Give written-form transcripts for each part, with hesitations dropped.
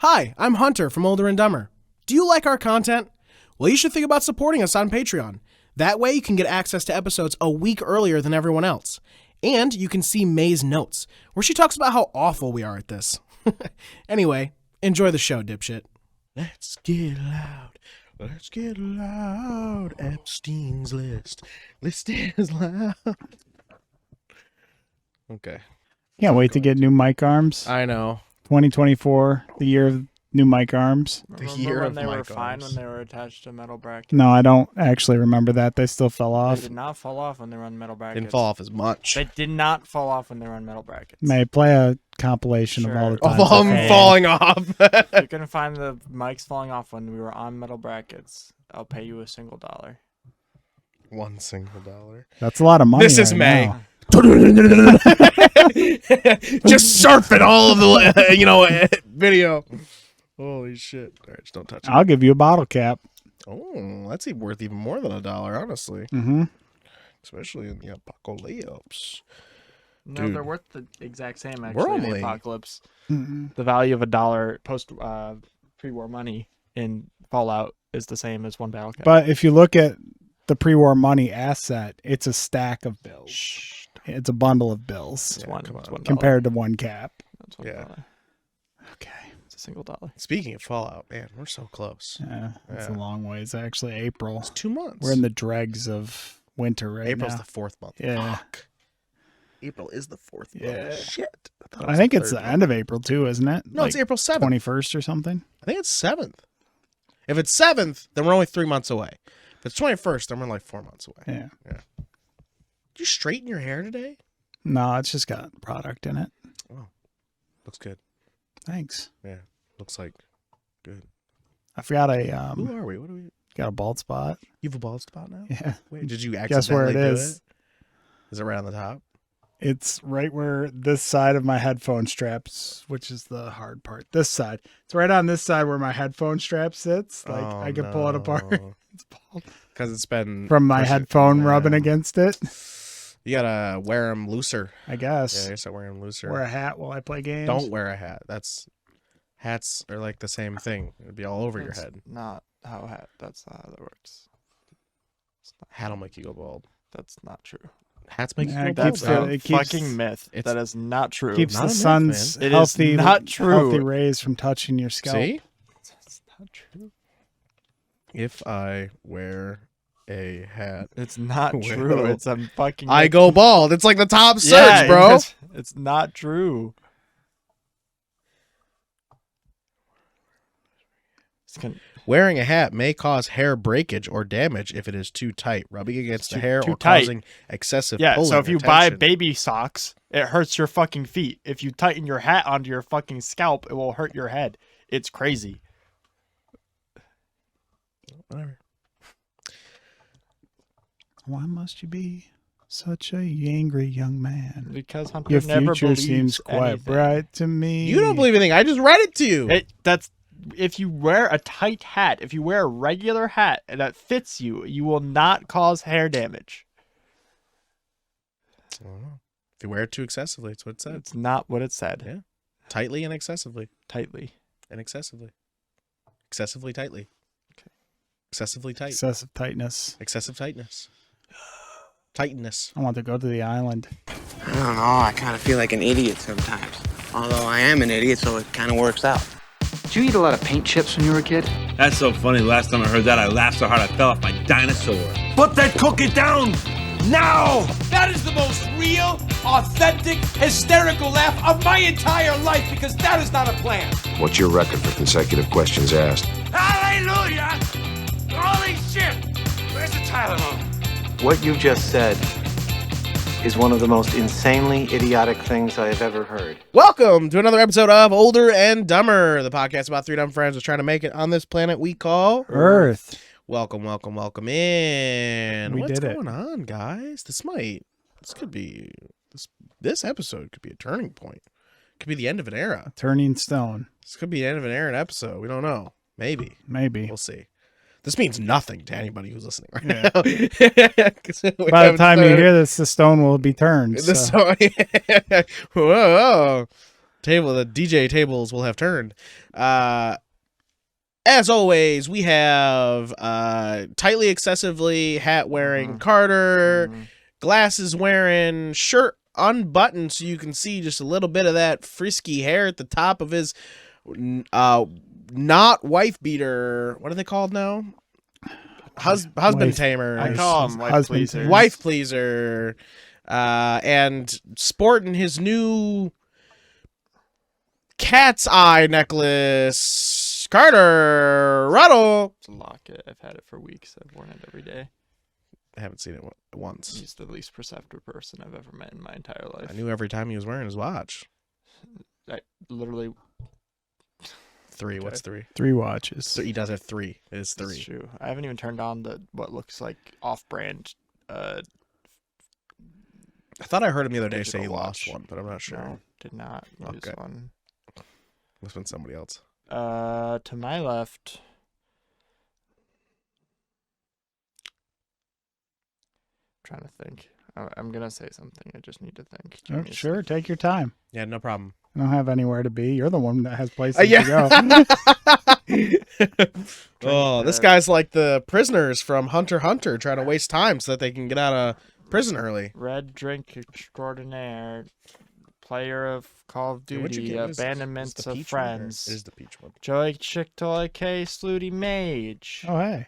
Hi, I'm Hunter from OlderNDumber. Do you like our content? Well, you should think about supporting us on Patreon. That way you can get access to episodes a week earlier than everyone else. And you can see May's notes, where she talks about how awful we are at this. Anyway, enjoy the show, dipshit. Let's get loud. Let's get loud. Epstein's list. List is loud. Okay. Can't wait to get new mic arms. I know. 2024, the year of new mic arms. The year when of they were mic fine arms. when they were attached to metal brackets. No, I don't actually remember that. They still fell They off. did not fall off when they were on metal brackets. Didn't fall off as much. They did not fall off when they were on metal brackets. May play a compilation of all the Sure. times. Of them they fell falling off. You're gonna find the mics falling off when we were on metal brackets. I'll pay you $1. $1 single dollar. That's a lot of money. This is right May. now. Just surfing all of the video. Holy shit. All right, just don't touch it. I'll give you a bottle cap. Oh, that's even worth even more than $1, honestly. Mm-hmm. Especially in the apocalypse. No, Dude. they're worth the exact same actually. We're in the only- apocalypse. Mm-hmm. The value of $1 post pre-war money in Fallout is the same as one battle cap. But if you look at the pre-war money asset, it's a stack of bills. Shh. It's a bundle of bills It's one. come It's on. $1. compared to one cap. That's $1. Yeah. Okay. It's a single dollar. Speaking of Fallout, man, we're so close. Yeah, it's Yeah. a long ways. Actually, April. It's 2 months. We're in the dregs of winter right April's now. the 4th month. Yeah. Fuck. April is the 4th Yeah. month. Shit. thought it I was think the it's the 3rd end of April too, isn't it? No, it's April 7th. 21st or something. I think it's 7th. If it's 7th, then we're only 3 months away. If it's 21st, then we're like 4 months away. Yeah. Did you straighten your hair today? No, it's just got product in it. Looks good. Thanks. Yeah. Looks like good. I forgot Who are we? What are we? got a bald spot. You have a bald spot now? Yeah. Wait, did you Guess where accidentally it do is? it? Is it right on the top? It's right where this side of my headphone straps, which is the hard part. This side. It's right on this side where my headphone strap sits. Like I can pull it apart. It's bald. Because it's been From my pushing- headphone yeah. rubbing against it. You gotta wear them looser. I Yeah, guess. you start wearing them looser. Wear a hat while I play games. Don't wear a hat. Hats are like the same thing. It'd be all over your That's head. Not how That's not how that works. Hat'll make you go bald. That's not true. Hats make Yeah, you it go keeps bald. the- bro. it keeps- Fucking myth. It's- That is not true. Keeps Not the a myth, sun's man. It is healthy, not true. healthy rays from touching your scalp. See? That's not true. If I wear a hat, It's not Well, true. It's a fucking. I go bald. It's like the top search, Yeah, bro. It's not true. It's gonna, Wearing a hat may cause hair breakage or damage if it is too tight, rubbing against the too- hair too or tight. causing excessive yeah. pulling So if or you buy tension. baby socks, it hurts your fucking feet. If you tighten your hat onto your fucking scalp, it will hurt your head. It's crazy. Whatever. Why must you be such a angry young man? Because Hunter Your never future believes seems quite anything. bright to me. You don't believe anything. I just read it to you. That's if you wear a tight hat, if you wear a regular hat that fits you, you will not cause hair damage. I don't know. If you wear it too excessively, it's what it said. That's not what it said. Yeah. Tightly and excessively. Tightly. And excessively. Excessively tightly. Okay. Excessively tight. Excessive tightness. Excessive tightness. Tightness. I want to go to the island. I don't know. I kind of feel like an idiot sometimes. Although I am an idiot, so it kind of works out. Did you eat a lot of paint chips when you were a kid? That's so funny. Last time I heard that, I laughed so hard I fell off my dinosaur. Put that cookie down now! That is the most real, authentic, hysterical laugh of my entire life because that is not a plan. What's your record for consecutive questions asked? Hallelujah! Holy shit! Where's the Tylenol? What you just said is one of the most insanely idiotic things I have ever heard. Welcome to another episode of Older and Dumber, the podcast about three dumb friends just trying to make it on this planet we call Earth. Welcome, welcome, welcome in. We What's did it. going on, guys? This episode could be a turning point. Could be the end of an era. Turning stone. This could be the end of an era episode. We don't know. Maybe. Maybe. We'll see. This means nothing to anybody who's listening right Yeah. now. By the time you hear this, the stone will be turned. The so. story. Whoa. the DJ tables will have turned. As always, we have tightly excessively hat wearing Carter, glasses wearing, shirt unbuttoned so you can see just a little bit of that frisky hair at the top of his not wife beater. What are they called now? Husband tamer. I call him wife pleaser. Wife pleaser. And sporting his new cat's eye necklace. Carter Ruttle. It's a locket. I've had it for weeks. I've worn it every day. I haven't seen it once. He's the least perceptive person I've ever met in my entire life. I knew every time he was wearing his watch. I literally... 3. What's 3? 3 watches. So he does have 3. It is 3. That's true. I haven't even turned on what looks like off-brand. I thought I heard him the other day say he Digital lost watch. one, but I'm not sure. No, did not lose one. Must have been somebody else. To my left. I'm trying to think. I'm gonna say something. I just need to think. Give me a Sure, second. take your time. Yeah, no problem. I don't have anywhere to be. You're the one that has places Yeah. to go. Oh, this guy's like the prisoners from Hunter x Hunter trying to waste time so that they can get out of prison early. Red drink extraordinaire. Player of Call of Yeah, what'd you Duty. get? Is Abandonments the of peach one, or- Friends. It is the peach one. Joey Schichtel, aka Slooty Mage. Oh, hey.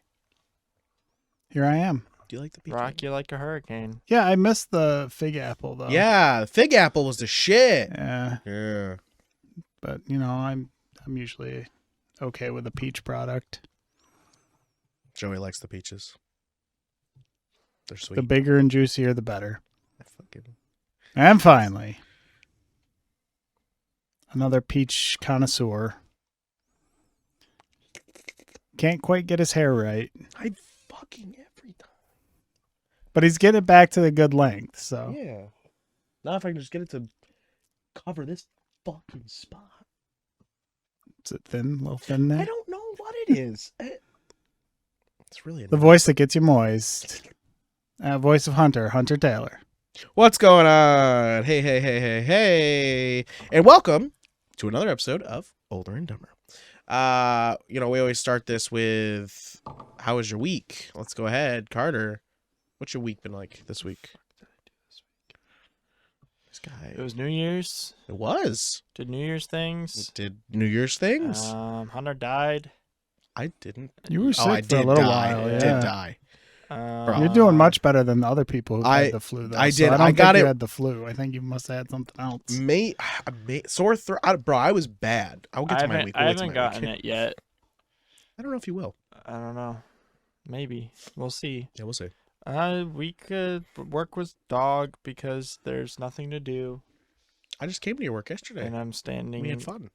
Here I am. Do you like the peach Rock one? you like a hurricane. Yeah, I missed the fig apple, though. Yeah, the fig apple was the shit. Yeah, Yeah. but, you know, I'm usually okay with a peach product. Joey likes the peaches. They're sweet. The bigger and juicier, the better. I fucking... And finally, another peach connoisseur. Can't quite get his hair right, I fucking every time. but he's getting it back to the good length. So Yeah. Now if I can just get it to cover this fucking spot. is it thin, a little thin there? I don't know what it is. It's really The voice that gets you moist. Voice of Hunter Taylor. What's going on? Hey, hey, hey, hey, hey. And welcome to another episode of Older and Dumber. We always start this with, how was your week? Let's go ahead. Carter, what's your week been like this week? This guy. It was New Year's. It was. Did New Year's things. Did New Year's things? Hunter died. I didn't. You were sick I for did a little die. while. I Yeah. did die. You're doing much better than the other people who had the flu, though. I So did. I don't I got think it. You had the flu. I think you must have had something else. Sore throat. Bro, I was bad. I'll get to my week. I We'll get to haven't my gotten week. it yet. I don't know if you will. I don't know. Maybe. We'll see. Yeah, we'll see. Work was dog because there's nothing to do. I just came to your work yesterday. And I'm standing. We had fun.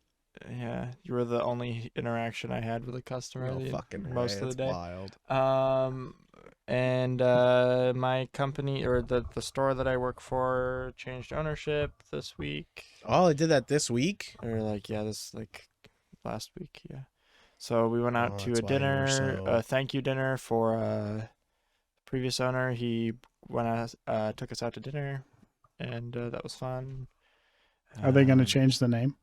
Yeah, you were the only interaction I had with a customer most of the day. Wild. And my company or the store that I work for changed ownership this week. Oh, they did that this week? Or last week, yeah. So we went out to a dinner, thank you dinner for previous owner. He took us out to dinner, and that was fun. Are they going to change the name?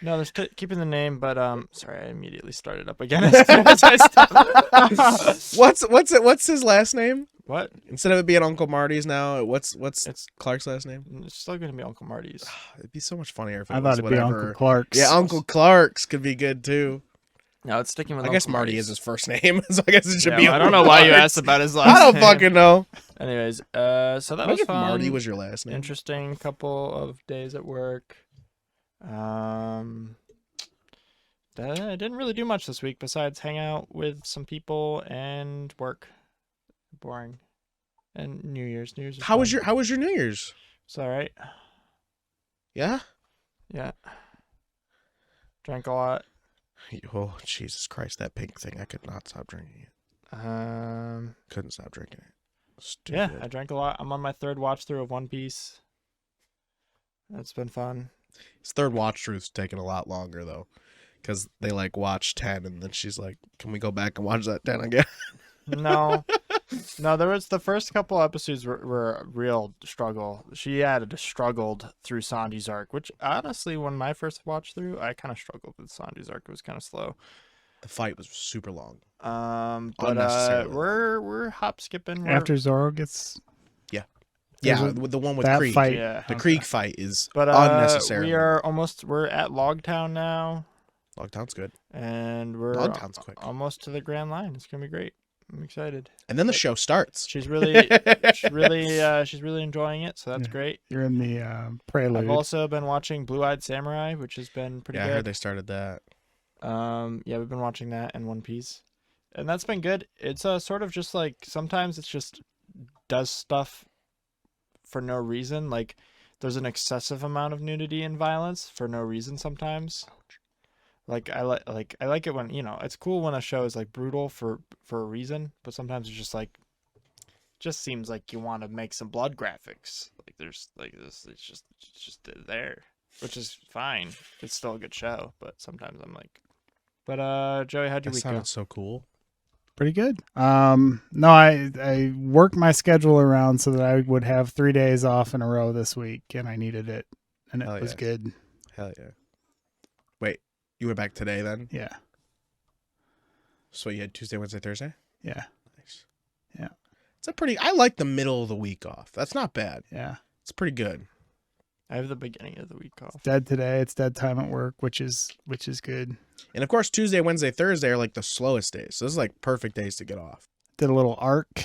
No, they're keeping the name, but sorry, I immediately started up again as soon as I stopped. What's his last name? What? Instead of it being Uncle Marty's now, what's Clark's last name? It's still gonna be Uncle Marty's. It'd be so much funnier if it I was thought it'd whatever. be Uncle Clark's. Yeah, Uncle Clark's could be good too. No, it's sticking with. I guess Uncle Marty Marty's. is his first name, so I guess it should Yeah, be. well, I Uncle don't know why you Clark's. asked about his last I don't name. fucking know. Anyways, so that was if fun. Marty was your last name. Interesting couple of days at work. I didn't really do much this week besides hang out with some people and work. Boring. And New Year's. How was your New Year's? It's all right. Yeah. Yeah. Drank a lot. Oh Jesus Christ! That pink thing, I could not stop drinking it. Couldn't stop drinking it. Stupid. Yeah, I drank a lot. I'm on my third watch through of One Piece. That's been fun. His third watch through's taking a lot longer though, because they watch 10 and then she's like, "Can we go back and watch that 10 again?" No, No, there was the first couple episodes were a real struggle. She had struggled through Sanji's arc, which honestly, when I first watched through, I kind of struggled with Sanji's arc. It was kind of slow. The fight was super long. But Unnecessarily we're hop skipping. After Zoro gets Yeah, the one with that Krieg. fight. Yeah. The Krieg fight is But unnecessary. we're at Logtown now, Logtown's good. and we're Logtown's quick. almost to the Grand Line. It's gonna be great. I'm excited. And then the show starts. She's really enjoying it, so that's great. You're in the prelude. I've also been watching Blue Eyed Samurai, which has been pretty Yeah, good. I heard they started that. Yeah, we've been watching that and One Piece, and that's been good. It's sort of just like sometimes it's just does stuff for no reason. Like there's an excessive amount of nudity and violence for no reason sometimes. Like I like it when, you know, it's cool when a show is like brutal for a reason, but sometimes it's just like just seems like you want to make some blood graphics. Like there's like this it's just there, which is fine. It's still a good show, but sometimes I'm like, but Joey, how'd your That week go? sounded so cool. Pretty good. No, I worked my schedule around so that I would have 3 days off in a row this week, and I needed it, and it Hell was yeah. good. Hell yeah. Wait, you went back today then? Yeah, So you had Tuesday, Wednesday, Thursday? yeah, Nice. Yeah. It's a pretty, I like the middle of the week off. That's not bad. yeah. It's pretty good. I have the beginning of the week off. Dead today. It's dead time at work, which is good. And of course, Tuesday, Wednesday, Thursday are like the slowest days. So this is like perfect days to get off. Did a little arc.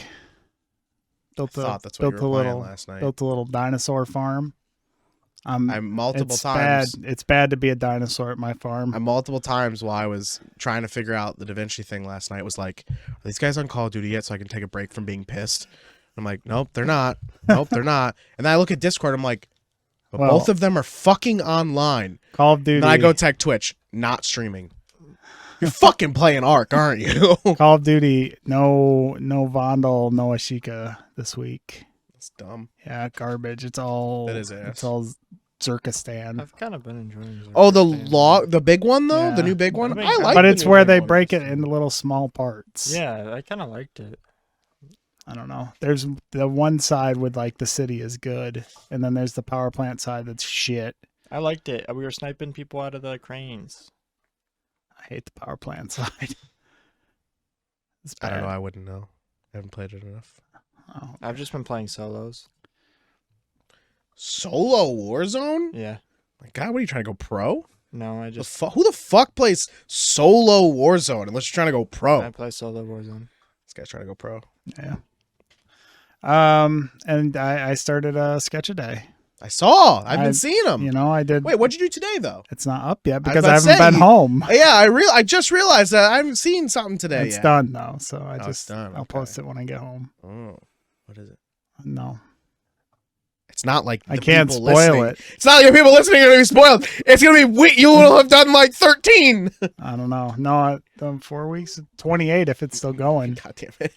I thought that's what you were playing last night. Built a little dinosaur farm. I multiple it's times. Bad. It's bad to be a dinosaur at my farm. I multiple times while I was trying to figure out the Da Vinci thing last night was like, are these guys on Call of Duty yet so I can take a break from being pissed? I'm like, nope, they're not. Nope, they're not. And then I look at Discord, I'm like, but Well, both of them are fucking online. Call of Duty. And then I go tech Twitch, not streaming. You're fucking playing Ark, aren't you? Call of Duty. No Vondel, no Ashika this week. That's dumb. Yeah, garbage. It's all. That is ass. It's all Zerkistan. I've kind of been enjoying it. Oh, the big one though, Yeah. the new big one. I mean, I like. But the it's new where big they one. break it into little small parts. Yeah, I kind of liked it. I don't know. There's the one side with like the city is good, and then there's the power plant side that's shit. I liked it. We were sniping people out of the cranes. I hate the power plant side. It's I bad. don't know. I wouldn't know. I haven't played it enough. Oh. I've just been playing solos. Solo Warzone? Yeah. My God, what are you trying to go pro? No, I The just who the fuck plays solo Warzone unless you're trying to go pro? I play solo Warzone. This guy's trying to go pro. Yeah. And I started a sketch a day. I saw. I've been seeing them. You know, I did. Wait, what'd you do today though? It's not up yet I was because about I to haven't say, been home. Yeah, I just realized that I haven't seen something today It's yet. done though, so I it's just done, I'll okay. post it when I get home. Oh, what is it? No, It's not like I the can't people spoil listening. it. It's not like the people listening are gonna be spoiled. It's gonna be you will have done like 13. I don't know. No, 4 weeks, 28 if it's still going. God damn it!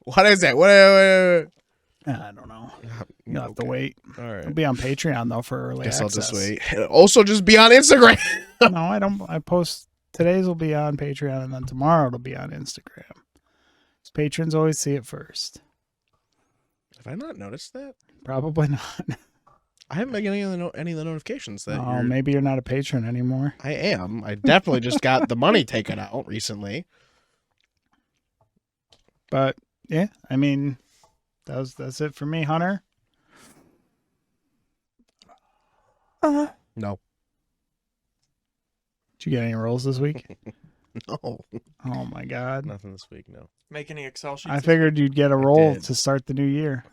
What is it? What? I don't know. You'll have to wait. All right. It'll be on Patreon though for early Guess access. I'll just wait. And also, just be on Instagram. No, I don't. I post today's will be on Patreon and then tomorrow it'll be on Instagram. So patrons always see it first. Have I not noticed that? Probably not. I haven't been getting any of the notifications that Oh, maybe you're not a patron anymore. I am. I definitely just got the money taken out recently. But yeah, I mean, that's it for me, Hunter. No. Did you get any rolls this week? No. Oh my God! Nothing this week, no. Make any Excel sheets? I figured you'd get a roll did. to start the new year.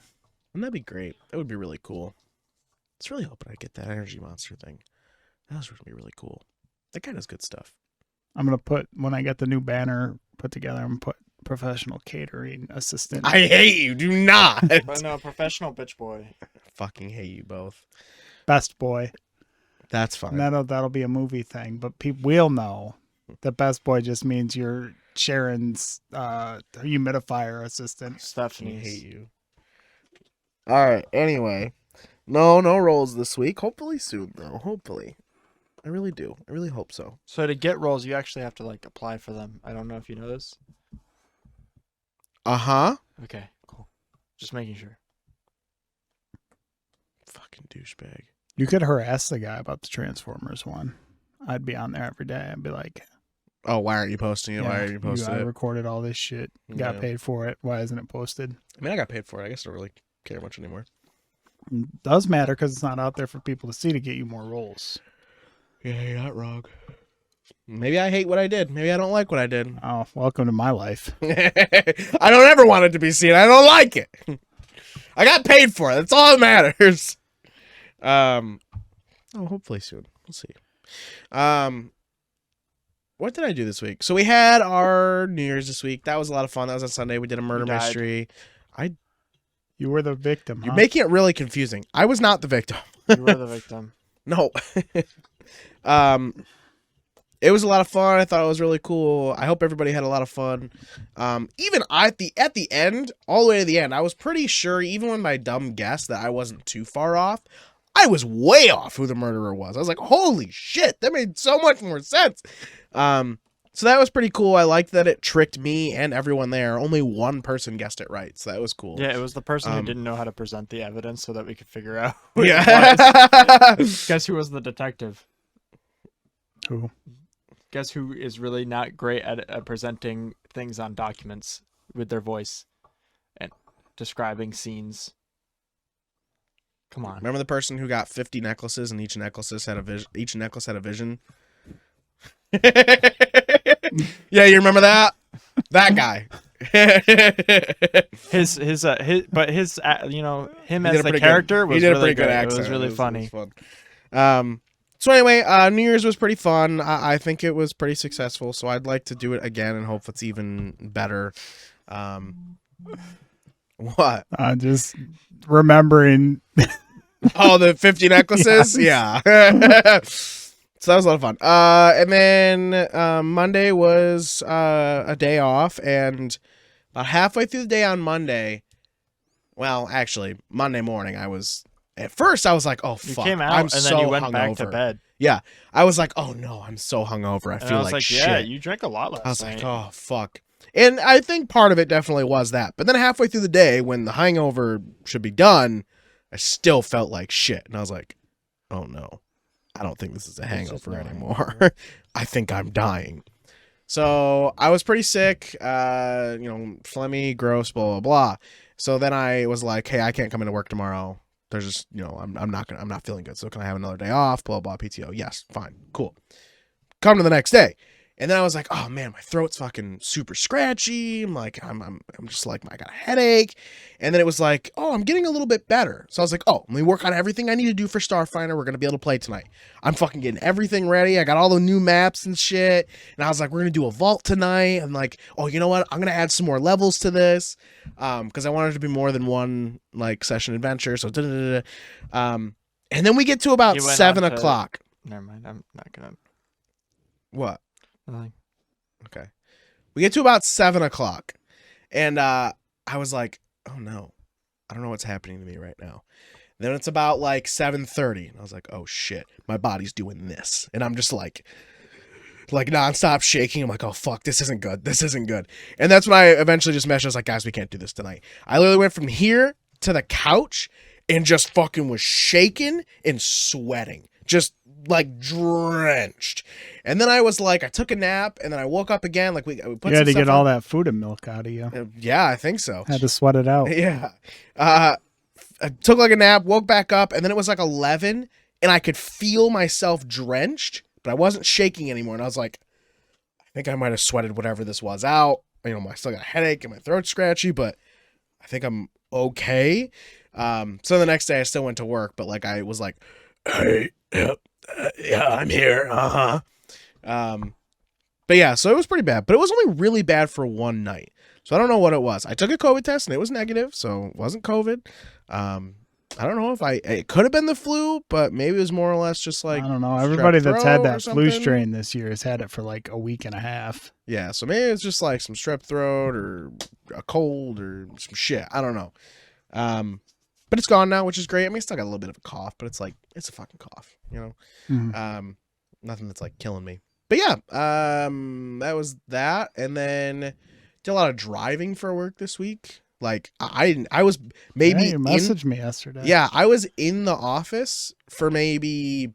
Wouldn't that be great? That would be really cool. I was really hoping I'd get that energy monster thing. That was going to be really cool. That guy does good stuff. I'm gonna put when I get the new banner put together. I'm gonna put professional catering assistant. I hate you. Do not. But no, professional bitch boy. Fucking hate you both. Best boy. That's fine. And that'll be a movie thing, but people will know that best boy just means you're Sharon's humidifier assistant. I Stephanie. hate you. All right. Anyway, no rolls this week. Hopefully soon, though. Hopefully, I really do. I really hope so. So to get roles, you actually have to like apply for them. I don't know if you know this. Uh-huh. Okay, cool. Just making sure. Fucking douchebag. You could harass the guy about the Transformers one. I'd be on there every day. I'd be like, Oh, why aren't you posting it? Why aren't you posting I it? recorded all this shit. Got paid for it. Why isn't it posted? I mean, I got paid for it. I guess I don't really care much anymore. It does matter because it's not out there for people to see to get you more roles. Yeah, you're not wrong. Maybe I hate what I did. Maybe I don't like what I did. Oh, welcome to my life. I don't ever want it to be seen. I don't like it. I got paid for it. That's all that matters. Hopefully soon. We'll see. What did I do this week? So we had our New Year's this week. That was a lot of fun. That was on Sunday. We did a murder mystery. You were the victim, huh? You're making it really confusing. I was not the victim. You were the victim. No. It was a lot of fun. I thought it was really cool. I hope everybody had a lot of fun. Even at the end, all the way to the end, I was pretty sure, even with my dumb guess, that I wasn't too far off. I was way off who the murderer was. I was like, holy shit, that made so much more sense. So that was pretty cool. I liked that it tricked me and everyone there. Only one person guessed it right, so that was cool. Yeah, it was the person who didn't know how to present the evidence so that we could figure out who it was. Guess who was the detective? Who? Guess who is really not great at presenting things on documents with their voice and describing scenes. Come on. Remember the person who got 50 necklaces and each necklace had a vision? Yeah, you remember that? That guy. his him as the character was really good. Accent. It was really funny. It was fun. So anyway, New Year's was pretty fun. I think it was pretty successful, so I'd like to do it again and hope it's even better. What? Just remembering. Oh, the 50 necklaces? Yes. Yeah. So that was a lot of fun. And then Monday was a day off, and about halfway through the day on Monday, well, actually, Monday morning, at first I was like, oh, fuck. You came out I'm and so then you went hungover. back to bed. Yeah. I was like, oh, no, I'm so hungover. I feel like shit. Yeah, you drank a lot last night. I was like, oh, fuck. And I think part of it definitely was that. But then halfway through the day, when the hangover should be done, I still felt like shit. And I was like, oh, no. I don't think this is a hangover anymore. I think I'm dying. So I was pretty sick, phlegmy, gross, blah, blah, blah. So then I was like, hey, I can't come into work tomorrow. There's just, I'm not feeling good. So can I have another day off? Blah, blah, PTO. Yes, fine, cool. Come to the next day. And then I was like, oh man, my throat's fucking super scratchy. I'm like, I'm just like, I got a headache. And then it was like, oh, I'm getting a little bit better. So I was like, oh, let me work on everything I need to do for Starfinder. We're going to be able to play tonight. I'm fucking getting everything ready. I got all the new maps and shit. And I was like, we're going to do a vault tonight. And like, oh, you know what? I'm going to add some more levels to this. Cause I wanted it to be more than one like session adventure. So, and then we get to about 7 o'clock. Never mind. I'm not going to. What? Nothing. Okay. We get to about 7 o'clock. And I was like, oh no. I don't know what's happening to me right now. And then it's about like 7:30. And I was like, oh shit. My body's doing this. And I'm just like nonstop shaking. I'm like, oh fuck, this isn't good. This isn't good. And that's when I eventually just messaged. I was like, guys, we can't do this tonight. I literally went from here to the couch and just fucking was shaking and sweating. Just like drenched. And then I was like, I took a nap and then I woke up again. Like we put you had to get on. all that food and milk out of you. Yeah, I think so. Had to sweat it out. Yeah. I took like a nap, woke back up, and then it was like 11 and I could feel myself drenched, but I wasn't shaking anymore. And I was like, I think I might have sweated whatever this was out. I still got a headache and my throat's scratchy, but I think I'm okay. So the next day I still went to work, but like I was like, hey, yeah, I'm here. But yeah, so it was pretty bad, but it was only really bad for one night. So I don't know what it was. I took a COVID test and it was negative, so it wasn't COVID. I don't know if it could have been the flu, but maybe it was more or less just like, I don't know. Everybody that's had that flu strain this year has had it for like a week and a half. Yeah. So maybe it's just like some strep throat or a cold or some shit. I don't know. But it's gone now, which is great. I mean, I still got a little bit of a cough, but it's like, it's a fucking cough, Mm-hmm. Nothing that's like killing me. But yeah, that was that. And then did a lot of driving for work this week. Like I was maybe you messaged me yesterday. Yeah, I was in the office for maybe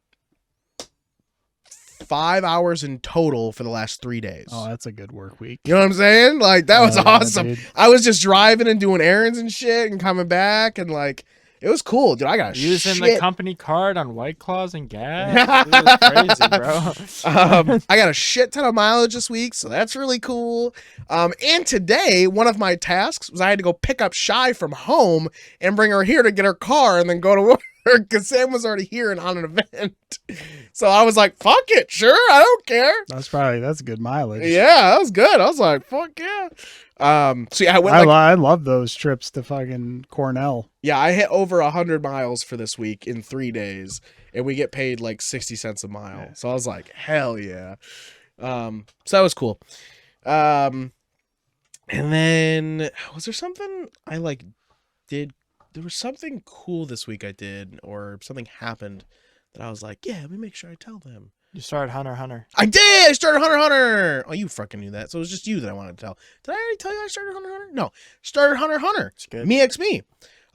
5 hours in total for the last 3 days. Oh, that's a good work week. You know what I'm saying? Like that was yeah, awesome. dude. I was just driving and doing errands and shit and coming back and like it was cool, dude. I got using shit. the company card on White Claws and gas. This is crazy, bro. I got a shit ton of mileage this week, so that's really cool. And today, one of my tasks was I had to go pick up Shy from home and bring her here to get her car and then go to work because Sam was already here and on an event. So I was like, fuck it, sure, I don't care. That's good mileage. Yeah, that was good. I was like, fuck yeah. So yeah, I went I love those trips to fucking Cornell. Yeah, I hit over 100 miles for this week in 3 days, and we get paid like 60 cents a mile. Yeah. So I was like, hell yeah. So that was cool. And then was there something I like did? There was something cool this week I did, or something happened that I was like, yeah, let me make sure I tell them. You started Hunter x Hunter. I did! I started Hunter x Hunter! Oh, you fucking knew that. So it was just you that I wanted to tell. Did I already tell you I started Hunter x Hunter? No. Started Hunter x Hunter. It's good. Me X Me.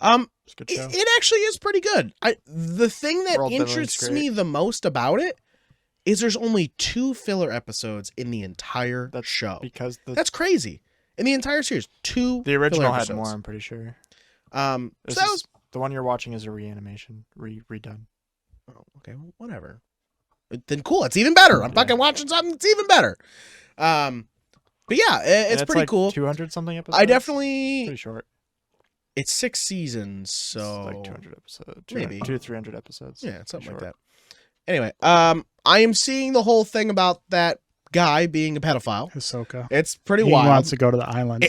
It's a good show. It actually is pretty good. The thing that interests me the most about it is there's only 2 filler episodes in the entire show. Because that's crazy. In the entire series, 2 The original filler had episodes. more, I'm pretty sure. So that was the one you're watching is a reanimation, redone. Oh, okay, well, whatever. Then cool, it's even better. I'm fucking watching something that's even better. But yeah, it's pretty like cool. 200 something episodes. I definitely pretty short. It's 6 seasons, so It's like 200 episodes, maybe 200 to 300 episodes. Yeah, something like that. Anyway, I am seeing the whole thing about that guy being a pedophile. Hisoka. It's pretty He wild. wants to go to the island.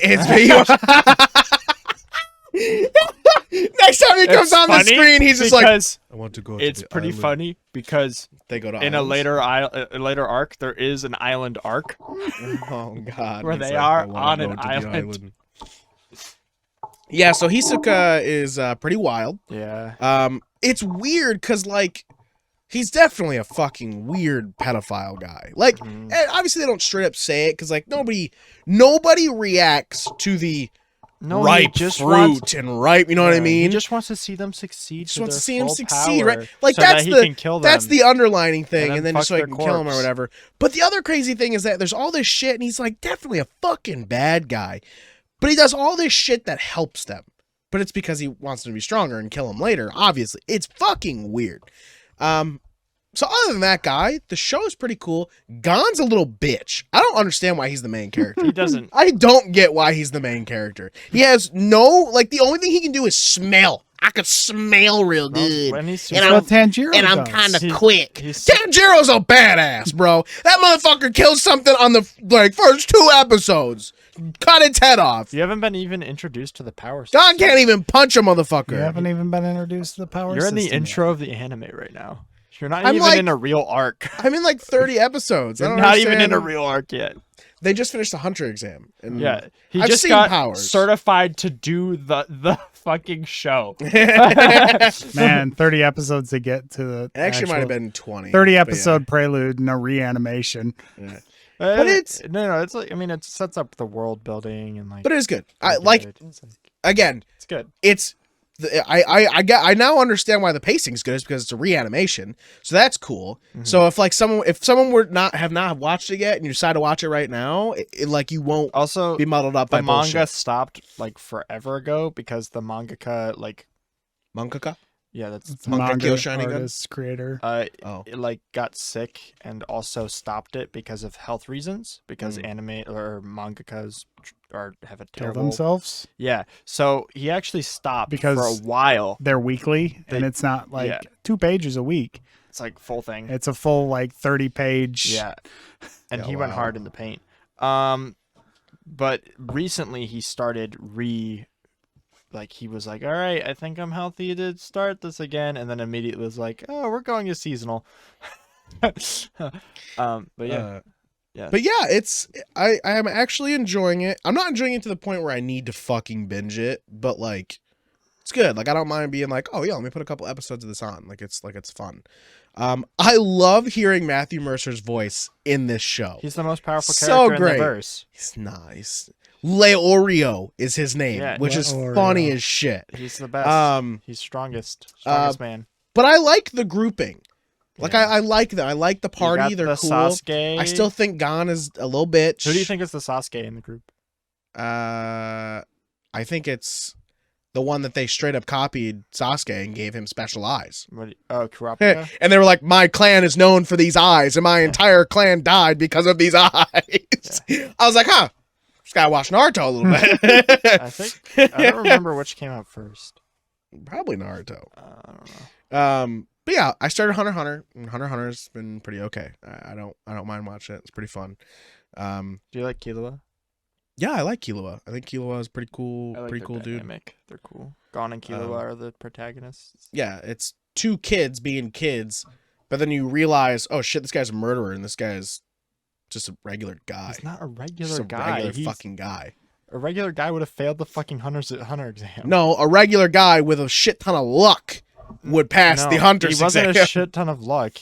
Next time he comes on the screen, he's just like, I want to go. It's pretty funny because they go to in a later arc, there is an island arc. Oh God, where they are on an island. Yeah, so Hisoka is pretty wild. Yeah. It's weird because like he's definitely a fucking weird pedophile guy. Like, and obviously they don't straight up say it because like nobody reacts to the ripe fruit and ripe. You know what I mean? He just wants to see them succeed. Just wants to see him succeed, right? Like so that's that's the underlining thing, and then just so I can kill him or whatever. But the other crazy thing is that there's all this shit, and he's like definitely a fucking bad guy, but he does all this shit that helps them. But it's because he wants them to be stronger and kill him later. Obviously, it's fucking weird. So other than that guy, the show is pretty cool. Gon's a little bitch. I don't understand why he's the main character. He doesn't. I don't get why he's the main character. He has the only thing he can do is smell. I could smell real good. That's what Tanjiro and I'm does. kind of quick. Tanjiro's a badass, bro. That motherfucker killed something on the first 2 episodes. Cut its head off. You haven't been even introduced to the power Don system. can't even punch a motherfucker. You haven't even been introduced to the power You're system. in the intro yet. of the anime right now. You're not I'm even like- in a real arc. I'm in like 30 episodes. I You're don't not even in understand. a real ark yet. They just finished the Hunter exam. And Yeah, he I've just seen got powers. certified to do the fucking show. Man, 30 episodes to get to the It actually might have actual been 20. 30 but episode prelude and a reanimation. Yeah. But it's- no, it's like it sets up the world building and like. But it is good. I it's like good. It's again. It's good. It's I now understand why the pacing's good. Is because it's a reanimation, so that's cool. So if someone were not watched it yet and you decide to watch it right now, you won't Also be muddled up by the manga bullshit. stopped like forever ago because the mangaka Mangaka. yeah that's It's Manga manga Kill Shining Gun? artist, creator. it got sick and also stopped it because of health reasons because anime or mangakas have a Kill terrible themselves. yeah so he actually stopped Because for a while. They're weekly, and it's not like 2 pages a week. It's like full thing. It's a full 30-page. Yeah, and Yeah, he went wow. hard in the paint. But recently he started he was like, all right, I think I'm healthy to start this again, and then immediately was like, oh, we're going to seasonal. But yeah, yeah. But yeah, I am actually enjoying it. I'm not enjoying it to the point where I need to fucking binge it, but it's good. I don't mind being like, oh yeah, let me put a couple episodes of this on. It's fun. I love hearing Matthew Mercer's voice in this show. He's the most powerful So character great. in the verse. He's nice. Leorio is his name, Yeah, which is Leorio. funny as shit. He's the best. He's strongest man. But I like the grouping. Like, Yeah. I like that. I like the party. You got They're the cool. Sasuke. I still think Gon is a little bitch. Who do you think is the Sasuke in the group? I think it's the one that they straight up copied Sasuke and gave him special eyes. Kurapika? And they were like, my clan is known for these eyes, and my entire clan died because of these eyes. I was like, huh, just gotta watch Naruto a little bit. I don't remember which came out first. Probably Naruto. I don't know. But yeah, I started Hunter x Hunter, and Hunter x Hunter's been pretty okay. I don't mind watching it. It's pretty fun. Do you like Killua? Yeah, I like Killua. I think Killua is pretty cool. I like pretty their cool dude. dynamic. They're cool. Gon and Killua are the protagonists. Yeah, it's two kids being kids, but then you realize, oh shit, this guy's a murderer, and this guy's just a regular guy. He's not a regular Just a guy. regular fucking guy. A regular guy would have failed the fucking hunter exam. No, a regular guy with a shit ton of luck would pass the hunter's He wasn't exam. a shit ton of luck.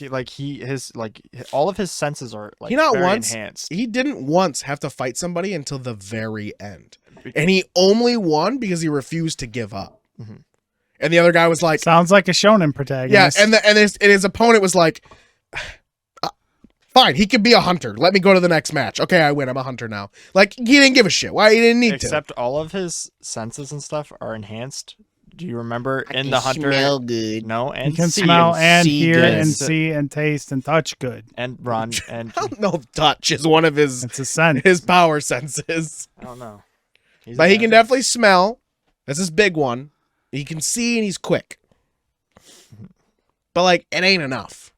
All of his senses are like very enhanced. He didn't once have to fight somebody until the very end, and he only won because he refused to give up. Mm-hmm. And the other guy was like, Sounds like a shonen yeah, protagonist. and his opponent was like, fine, he could be a hunter. Let me go to the next match. Okay, I win. I'm a hunter now. Like, he didn't give a shit. Why? He didn't need Except to. all of his senses and stuff are enhanced. Do you remember in the hunter? Smell good. No, and He can see smell and see hear good. and see and taste and touch good. and run and I don't know if touch is one of his It's a sense. power senses. I don't know. But he can definitely smell. That's his big one. He can see and he's quick. But like, it ain't enough.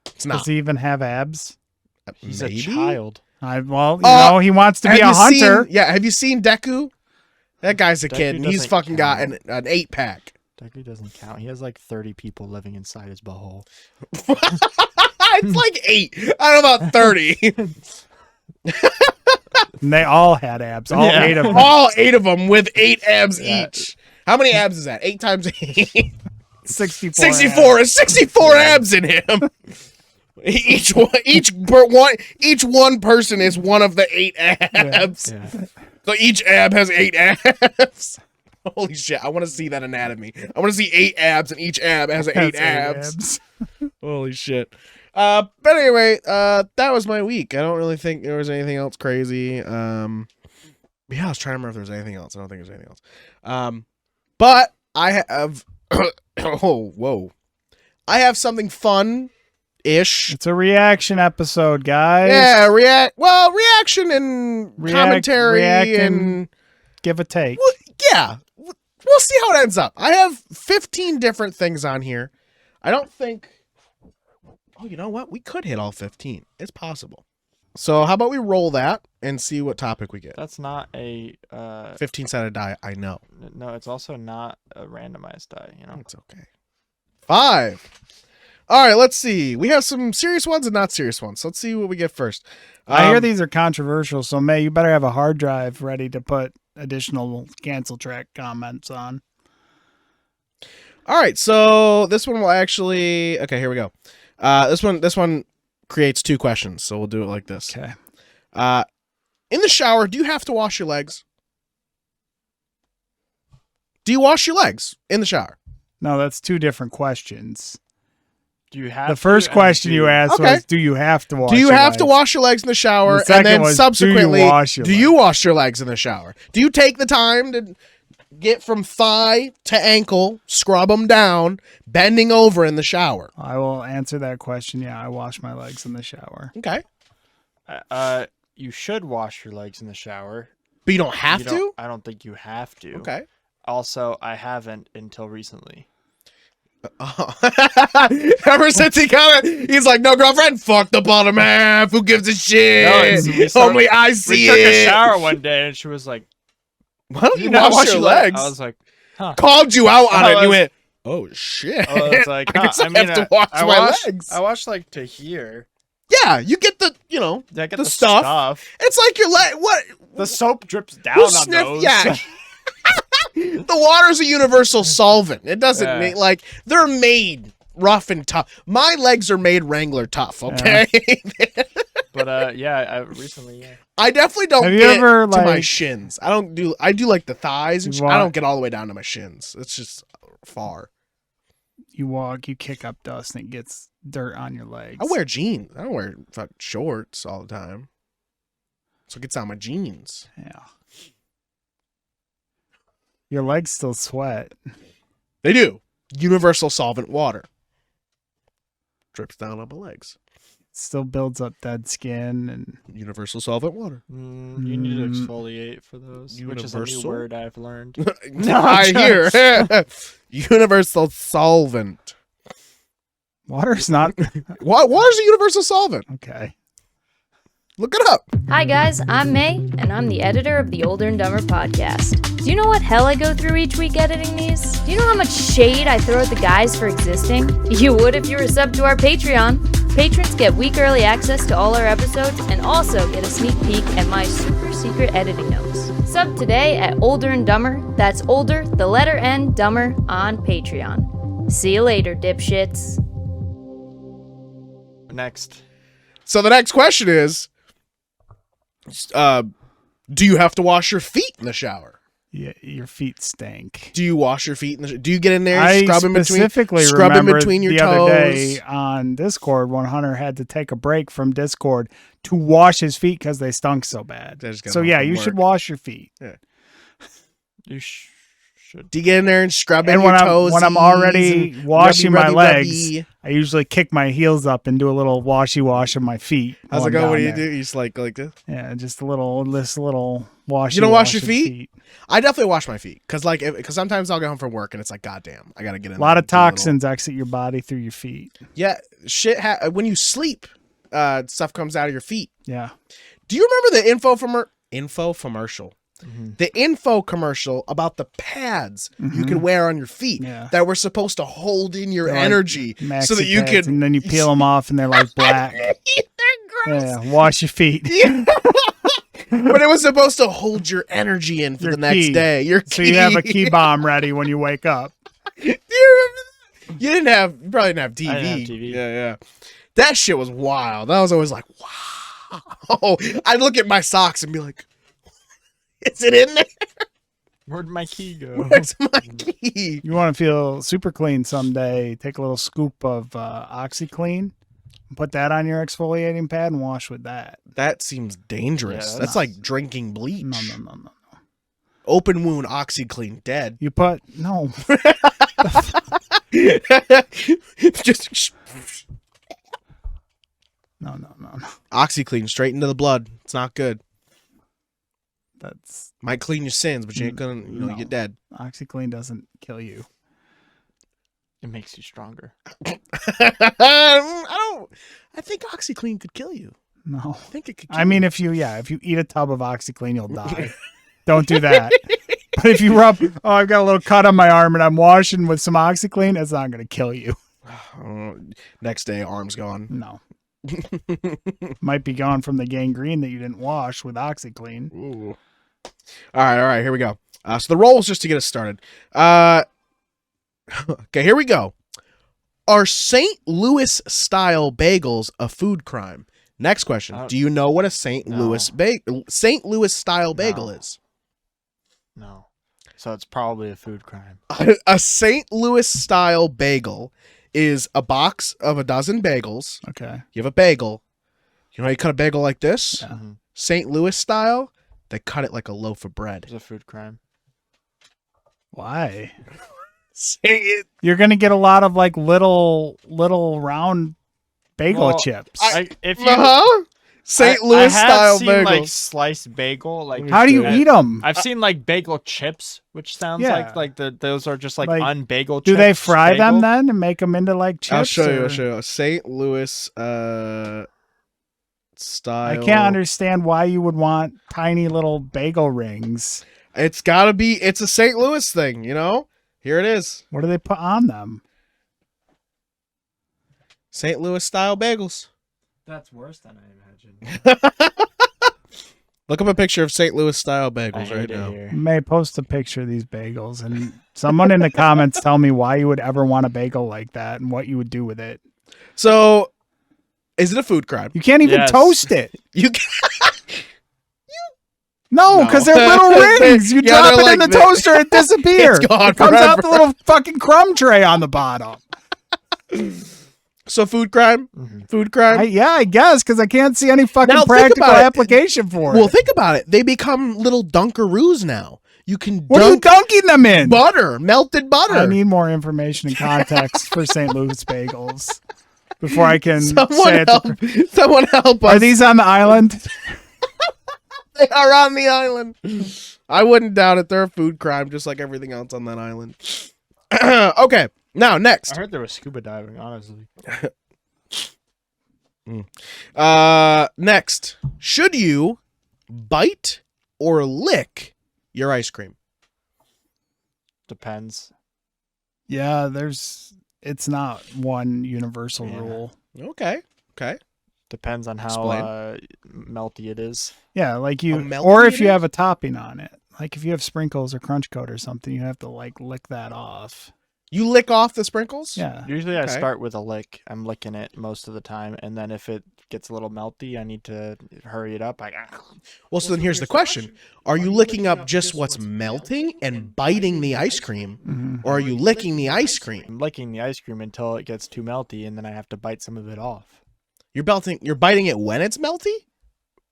It's not. Does he even have abs? He's Maybe? a child. Well, he wants to be a Have you hunter. seen- have you seen Deku? That guy's a Deku kid, and he's doesn't fucking got count. an 8-pack. Deku doesn't count. He has like 30 people living inside his butthole. It's like 8. I don't know about 30. And they all had abs. All Yeah. 8 of them. All 8 of them with 8 abs Yeah. each. How many abs is that? 8 times 8. 64. 64. It's 64 abs in him. Each one person is one of the 8 abs. Yeah. So each ab has 8 abs. Holy shit! I want to see that anatomy. I want to see 8 abs, and each ab has 8 That's 8 abs. Holy shit! But anyway, that was my week. I don't really think there was anything else crazy. Yeah, I was trying to remember if there was anything else. I don't think there's anything else. But I have. Oh, whoa! I have something fun-ish. It's a reaction episode, guys. Yeah, reaction and commentary and give a take. well, yeah. We'll see how it ends up. I have 15 different things on here. I don't think. Oh, you know what? We could hit all 15. It's possible. So how about we roll that and see what topic we get? That's not a 15-sided die. I know. no, it's also not a randomized die, you know. It's okay. 5. All right, let's see. We have some serious ones and not serious ones. Let's see what we get first. I hear these are controversial, so May, you better have a hard drive ready to put additional cancel track comments on. All right, so this one will actually. Okay, here we go. This one creates 2 questions, so we'll do it like this. Okay. In the shower, do you have to wash your legs? Do you wash your legs in the shower? No, that's 2 different questions. Do you have The first question you asked Okay. was, do you have to wash Do you your have to legs? wash your legs in the shower? The second And then was, subsequently, do you wash your do you wash your legs in the shower? Do you take the time to get from thigh to ankle, scrub them down, bending over in the shower? I will answer that question. Yeah, I wash my legs in the shower. Okay. You should wash your legs in the shower. But you don't have to? I don't think you have to. Okay. Also, I haven't until recently. Ever since he he's like, no girlfriend, fuck the bottom half. Who gives a shit? Only I see we took it. a shower one day, and she was like, "Why don't you not wash your legs?" I was like, huh. Called you out on I it. And you was- went, oh shit. I was like, I huh. guess I have to wash my legs. I washed like to here. Yeah, you get the, I get the stuff. It's like your leg. What? The soap drips down Who on sniff- those. Yeah. The water's a universal solvent. It doesn't Yeah. mean like they're made rough and tough. My legs are made Wrangler tough. Okay. But yeah, recently, yeah. I definitely don't Have you get ever, to my like- shins. I do like the thighs and You shit. I don't walk- get all the way down to my shins. It's just far. You walk, you kick up dust, and it gets dirt on your legs. I wear jeans. I don't wear fucking shorts all the time. So it gets on my jeans. Yeah. Your legs still sweat. They do. Universal solvent water. Drips down on my legs. Still builds up dead skin and Universal solvent water. You need to exfoliate for those, which is a new Universal? word I've learned. I hear. Universal solvent. water's not Water's a universal solvent. okay. Look it up. Hi guys, I'm May, and I'm the editor of the Older and Dumber podcast. Do you know what hell I go through each week editing these? Do you know how much shade I throw at the guys for existing? You would if you were sub to our Patreon. Patrons get week early access to all our episodes and also get a sneak peek at my super secret editing notes. Sub today at Older and Dumber. That's Older, the letter N, Dumber on Patreon. See you later, dipshits. Next. So the next question is, do you have to wash your feet in the shower? Yeah, your feet stink. Do you wash your feet in the do you get in there I scrub in specifically between scrub in remember between your the toes? other day on Discord when Hunter had to take a break from Discord to wash his feet because they stunk so bad. They just got So home yeah, from you work. should wash your feet. You should. Do you get in there and scrub in And your when toes? I'm already washing my legs, I usually kick my heels up and do a little washy wash of my feet. How's while it I'm go? down What do you there. do? You just like this? Yeah, just a little wash. You don't wash your feet? I definitely wash my feet because sometimes I'll get home from work and it's like, goddamn, I gotta get in. A lot there of and do a little- toxins exit your body through your feet. Yeah, shit. When you sleep, stuff comes out of your feet. Yeah. Do you remember the info commercial? Mm-hmm. The info commercial about the pads you can wear on your feet Yeah. that were supposed to hold in your They're like energy so maxi that you pads, could. and then you peel them off and they're like black. They're gross. Yeah, wash your feet. But it was supposed to hold your energy in for Your the next key. day. Your So key. you have a key bomb ready when you wake up. Do you remember that? You probably didn't have TV. I didn't have TV. Yeah. That shit was wild. I was always like, wow. I'd look at my socks and be like, is it in there? Where'd my key go? Where's my key? You want to feel super clean someday, take a little scoop of OxyClean, put that on your exfoliating pad and wash with that. That seems dangerous. Yeah, that's like drinking bleach. No. Open wound, OxyClean, dead. You put, no. Just No. OxyClean straight into the blood. It's not good. That's, Might clean your sins, but you ain't gonna, No. get dead. OxyClean doesn't kill you. It makes you stronger. I think OxyClean could kill you. No. I think it could kill I mean, you. if you eat a tub of OxyClean, you'll die. Don't do that. But if you I've got a little cut on my arm and I'm washing with some OxyClean, it's not going to kill you. Next day, arm's gone. No. Might be gone from the gangrene that you didn't wash with OxyClean. Ooh. All right, here we go. So the roll is just to get us started. Okay, here we go. Are St. Louis style bagels a food crime? Next question. Do you know what a St. Louis style bagel is? No. So it's probably a food crime. A St. Louis style bagel is a box of a dozen bagels. Okay. You have a bagel. You know how you cut a bagel like this? Yeah. Mm-hmm. St. Louis style, they cut it like a loaf of bread. It's a food crime. Why? Say it. You're going to get a lot of like little round bagel Well, chips. If you, St. I Louis have style seen, bagel. like sliced bagel. Like How do you eat them? I've seen like bagel chips, which sounds Yeah. like those are just like, Like, unbagel. Do they chips fry them bagel. then and make them into like chips? I'll show you. or- I'll show you. St. Louis style. I can't understand why you would want tiny little bagel rings. It's got to be. It's a St. Louis thing, you know. Here it is. What do they put on them? St. Louis style bagels. That's worse than I imagined. Look up a picture of St. Louis style I bagels hate right it now. here. You may post a picture of these bagels and someone in the comments tell me why you would ever want a bagel like that and what you would do with it. So, Is it a food crime? You can't even Yes. toast it. You can No, because they're little rings. You Yeah, drop they're it in like the toaster, it disappears. It's gone It comes out the forever. little fucking crumb tray on the bottom. So food crime? Food crime? I guess, because I can't see any fucking Now, think practical about it. application for Well, it. think about it. They become little Dunkaroos now. You can What are you dunk dunking them in? butter, melted butter. I need more information and context for St. Louis bagels before I can Someone say it. help! Someone help us! Are these on the island? They are on the island. I wouldn't doubt it. They're a food crime, just like everything else on that island. Okay, now next. I heard there was scuba diving, honestly. Next, should you bite or lick your ice cream? Depends. Yeah, it's not one universal rule. Okay. Depends on how Explain. melty it is. Yeah, like How you, melty or it if you is? have a topping on it. Like if you have sprinkles or crunch coat or something, you have to like lick that off. You lick off the sprinkles? Yeah. Usually I Okay. start with a lick. I'm licking it most of the time. And then if it gets a little melty, I need to hurry it up. Well, so then here's the question. Are you licking up just what's melting and biting the ice cream? Or are you licking the ice cream? I'm licking the ice cream until it gets too melty, and then I have to bite some of it off. You're biting it when it's melty?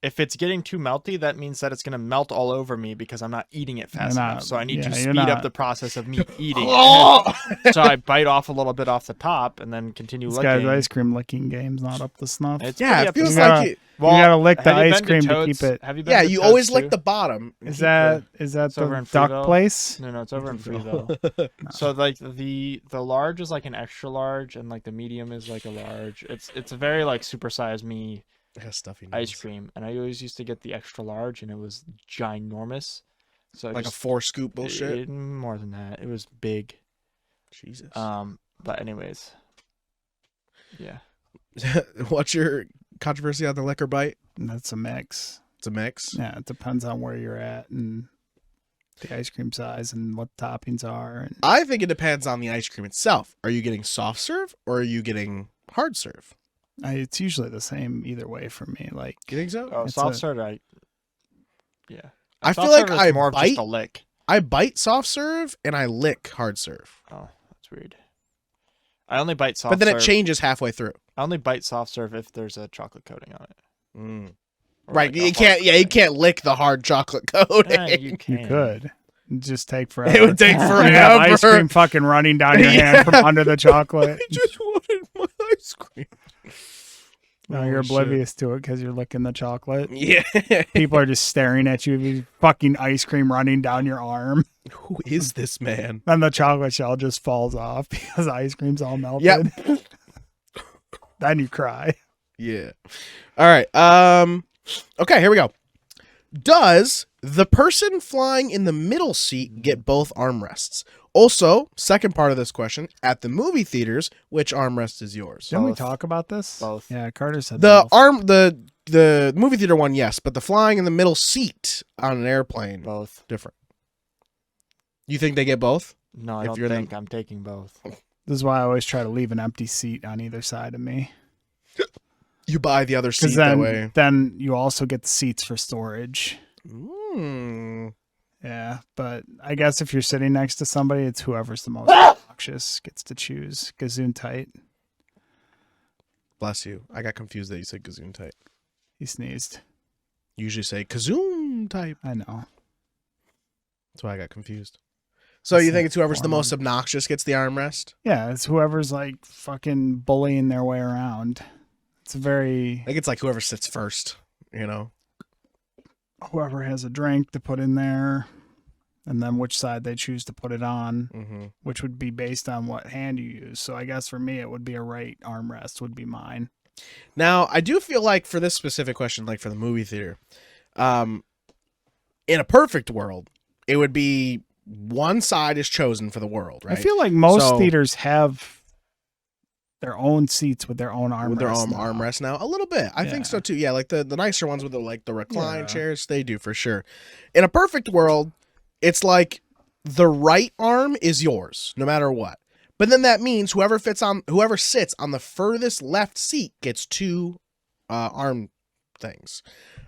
If it's getting too melty, that means that it's going to melt all over me because I'm not eating it fast You're enough. not- So I need yeah, to you're speed up not- the process of me eating Oh! it. So I bite off a little bit off the top and then continue This licking. guy's ice cream licking game's not up to snuff. It's Yeah, pretty it up to feels snuff. like you... You gotta lick the have you ice been cream to Toad's? keep it. Have you been Yeah, to you Toad's always too? lick the bottom. Is that It's the over in duck Freeville. place? No, it's over in Freeville. So like the large is like an extra large, and like the medium is like a large. It's a very like supersized me It has stuffy ice nose. cream, and I always used to get the extra large, and it was ginormous. So Like a just, 4-scoop bullshit? more than that. It was big. Jesus. But anyways, yeah. What's your controversy on the liquor bite? That's a mix. It's a mix. Yeah, it depends on where you're at and the ice cream size and what toppings are. And I think it depends on the ice cream itself. Are you getting soft serve or are you getting hard serve? it's usually the same either way for me. Like You think so? Oh, It's soft a- serve, yeah. I Soft feel like serve is I more of just bite. a lick. I bite soft serve and I lick hard serve. Oh, that's weird. I only bite soft But then serve. it changes halfway through. I only bite soft serve if there's a chocolate coating on it. Or Right. like a You can't. hard Yeah, you coating. can't lick the hard chocolate coating. Yeah, you you can. could. It'd just take forever. It would take You have ice forever. cream fucking running down your hand from Yeah. under the chocolate. I just wanted my ice cream. No, you're Oh, shit. oblivious to it because you're licking the chocolate. Yeah. People are just staring at you with fucking ice cream running down your arm. Who is this man? Then the chocolate shell just falls off because the ice cream's all melted. Yep. Then you cry. Yeah. All right. Okay, here we go. Does the person flying in the middle seat get both armrests? Also, second part of this question, at the movie theaters, which armrest is yours? Didn't we Both. talk about this? Both. Yeah, Carter said The both. the movie theater one, yes, but the flying in the middle seat on an airplane, Both. different. You think they get both? No, I If don't you're the- think I'm taking both. This is why I always try to leave an empty seat on either side of me. You buy the other seat Because that way. then you also get the seats for storage. Mm. Yeah, but I guess if you're sitting next to somebody, it's whoever's the most obnoxious gets to choose. Gazoon tight. Bless you. I got confused that you said gazoon type. He sneezed. You usually say kazoon type. I know. That's why I got confused. So you That's think it's whoever's the formal. most obnoxious gets the armrest? Yeah, it's whoever's like fucking bullying their way around. It's a very I think it's like whoever sits first, you know? whoever has a drink to put in there, and then which side they choose to put it on, Mm-hmm. which would be based on what hand you use. So I guess for me, it would be a right armrest would be mine. Now, I do feel like for this specific question, like for the movie theater, in a perfect world, it would be one side is chosen for the world, right? I feel like most So- theaters have their own seats with their own armrest. with their own now. armrest now. A little bit. I think so Yeah. too. Yeah, like the nicer ones with the recline Yeah. chairs, they do for sure. In a perfect world, it's like the right arm is yours, no matter what. But then that means whoever sits on the furthest left seat gets 2 arm things.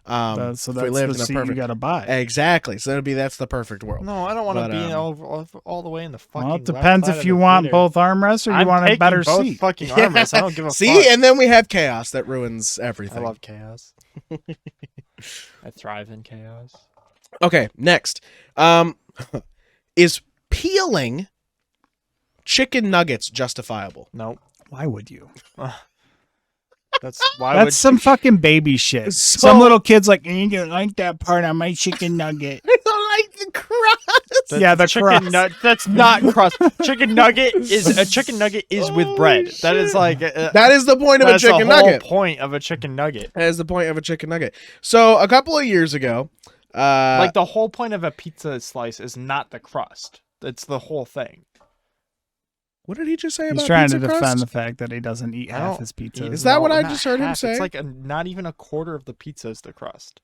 So that's the seat you got to buy. Exactly. So that's the perfect world. No, I don't want to be all the way in the fucking. Well, it depends if you want both armrests or you want a better seat. Fucking armrests. I don't give a See, fuck. and then we have chaos that ruins everything. I love chaos. I thrive in chaos. Okay, next. Is peeling chicken nuggets justifiable? Nope. Why would you? That's some fucking baby shit. Some little kid's like, you don't like that part on my chicken nugget. I don't like the crust. The chicken crust. That's not crust. Chicken nugget is with bread. Shit. That is like that is the point of a chicken nugget. That's the whole point of a chicken nugget. That is the point of a chicken nugget. So a couple of years ago, like the whole point of a pizza slice is not the crust. It's the whole thing. What did he just say about He's trying pizza to defend crust? the fact that he doesn't eat half his pizza. Is that what I just heard him say? It's like not even a quarter of the pizza is the crust.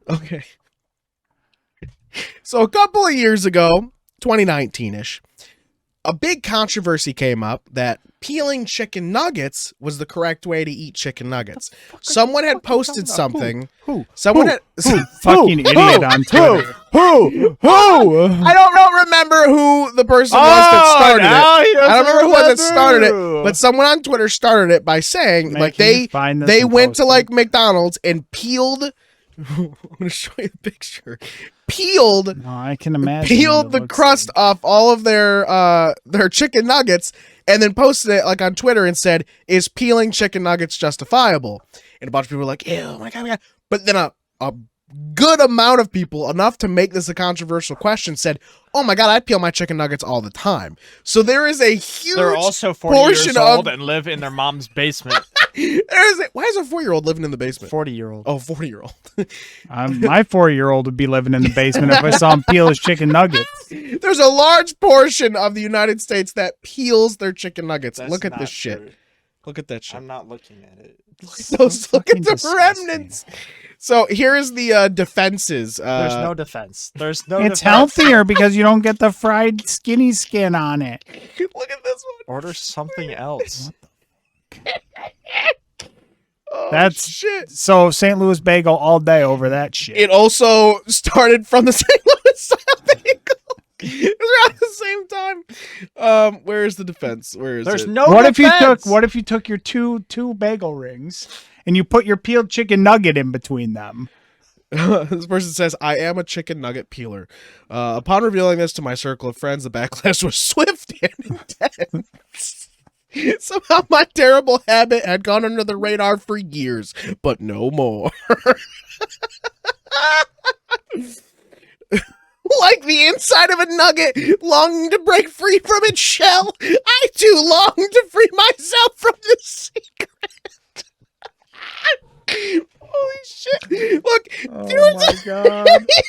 Okay. So a couple of years ago, 2019-ish, a big controversy came up that peeling chicken nuggets was the correct way to eat chicken nuggets. Someone had posted something. Who? Someone had fucking idiot on Twitter. Who? I don't remember who the person was that started it. I don't remember who was that started it, but someone on Twitter started it by saying Man, like can you find this they and went post to it? like McDonald's and peeled. I'm gonna show you the picture. Peeled. No, I can imagine. Peeled what the it looks crust like. off all of their chicken nuggets and then posted it like on Twitter and said, "Is peeling chicken nuggets justifiable?" And a bunch of people were like, "Ew, my God, my God." But then a good amount of people, enough to make this a controversial question, said, "Oh my God, I peel my chicken nuggets all the time." So there is a huge They're also 40 portion years old of and live in their mom's basement. why is a 4-year-old living in the basement? 40-year-old. Oh, 40-year-old. My 4-year-old would be living in the basement if I saw him peel his chicken nuggets. There's a large portion of the United States that peels their chicken nuggets. That's Look at not this shit. true. Look at that shit. I'm not looking at it. Look at the disgusting. remnants. So here is the defenses. There's no defense. There's no It's defense. healthier because you don't get the fried skinny skin on it. Look at this one. Order something else. Oh, That's shit. So St. Louis bagel all day over that shit. It also started from the St. Louis style bagel. It was around the same time. Where is the defense? Where is There's it? no what defense. if you took your two bagel rings and you put your peeled chicken nugget in between them? This person says, "I am a chicken nugget peeler. Upon revealing this to my circle of friends, the backlash was swift and intense. Somehow my terrible habit had gone under the radar for years, but no more." Like the inside of a nugget, longing to break free from its shell, I too long to free myself from the secret. Holy shit. Look, Oh dude, my God. he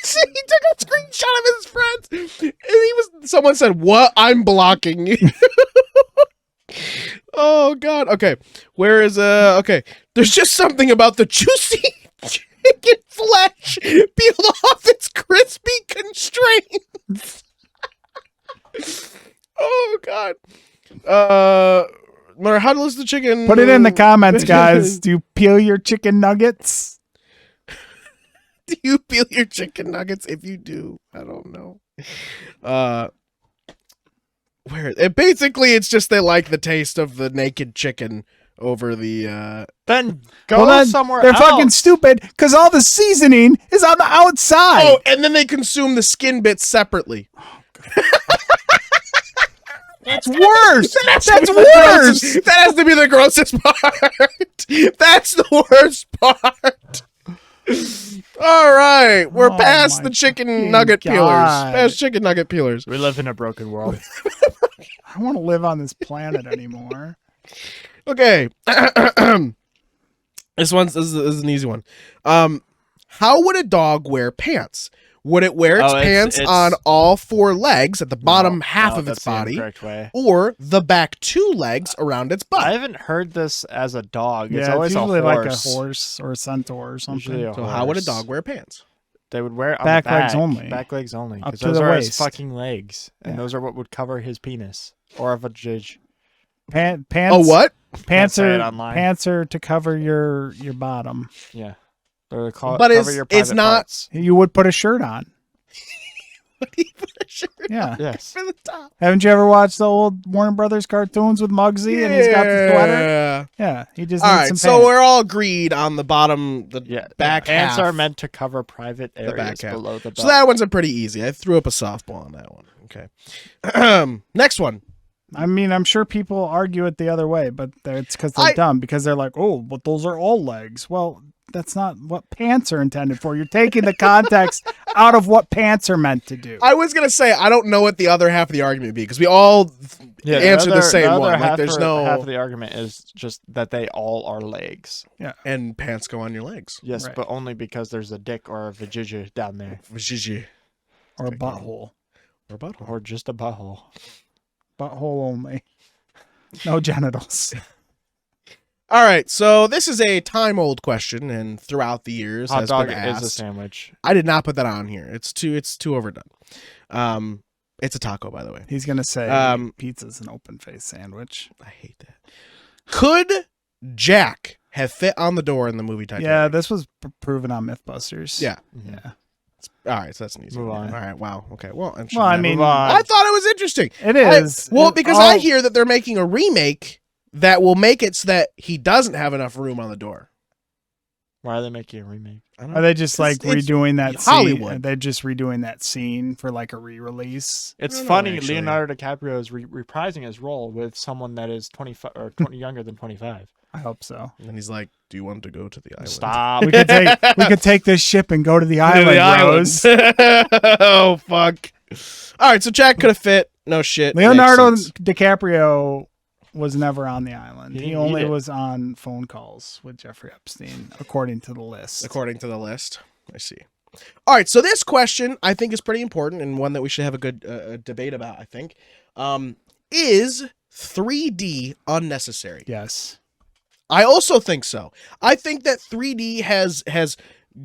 took a screenshot of his friends, and someone said, "What? I'm blocking you." Oh God. Okay. Where is okay. There's just something about the juicy chicken flesh peeled off its crispy constraints. Oh God. Mother, how does the chicken? Put it in the comments, guys. Do you peel your chicken nuggets? Do you peel your chicken nuggets? If you do, I don't know. Basically it's just they like the taste of the naked chicken over the Then go somewhere They're else. fucking stupid because all the seasoning is on the outside. Oh, and then they consume the skin bits separately. That's worse. That's the worse. grossest- that has to be the grossest part. That's the worst part. All right, we're Oh past my the chicken fucking nugget peelers. God. Past chicken nugget peelers. We live in a broken world. I don't want to live on this planet anymore. Okay. This is an easy one. How would a dog wear pants? Would it wear its pants on all 4 legs at the bottom half of its body, way. or the back 2 legs around its butt? I haven't heard this as a dog. It's Yeah, always it's usually a horse. like a horse or a centaur or something. Usually a So how would a horse. dog wear pants? They would wear it on Back the back legs only. Back legs only. Up Because to those the are waist. his fucking legs. And those are what would cover his penis. Or a vajij. Pants. Oh, what? Pants say it are online. pants are to cover your bottom. Yeah. They're called But cover your it's private not- parts. You would put a shirt on. He put a shirt Yeah. Yes. for the top. Haven't you ever watched the old Warner Brothers cartoons with Muggsy and he's got the sweater? Yeah. He just All needs right, some so pants. we're all agreed on the bottom, the back Pants half. are meant to cover private areas back half. below the belt. So that one's a pretty easy. I threw up a softball on that one. Okay. Next one. I mean, I'm sure people argue it the other way, but it's because they're dumb. Because they're like, oh, but those are all legs. Well, that's not what pants are intended for. You're taking the context out of what pants are meant to do. I was gonna say I don't know what the other half of the argument would be because we all answered the same one. Like there's no half of the argument is just that they all are legs. Yeah, and pants go on your legs. Yes, Right. but only because there's a dick or a vajija down there, Vajiji. Or a butthole. Or a butthole. or just a butthole. Butthole only. No genitals. All right, so this is a time-old question, and throughout the years Hot has dog been is asked. a sandwich. I did not put that on here. It's too overdone. It's a taco, by the way. He's going to say pizza's an open-faced sandwich. I hate that. Could Jack have fit on the door in the movie Titanic? Yeah, this was proven on Mythbusters. Yeah. Yeah. All right, so that's an easy Move one. on. All right, wow. Okay, well, I mean, I thought it was interesting. It is. Because I hear that they're making a remake that will make it so that he doesn't have enough room on the door. Why are they making a remake? I don't Are they just like It's redoing that Hollywood. scene? They're just redoing that scene for like a re-release. It's don't know, funny. actually. Leonardo DiCaprio is reprising his role with someone that is 25 or 20 younger than 25. I hope so. And he's like, "Do you want to go to the island?" Stop. We could take this ship and go to the island, Rose. Oh fuck! All right, so Jack could have fit. No shit. Leonardo Makes sense. DiCaprio was never on the island. He He didn't only need it. was on phone calls with Jeffrey Epstein, according to the list. According to the list, I see. All right, so this question I think is pretty important and one that we should have a good debate about. I think is 3D unnecessary? Yes. I also think so. I think that 3D has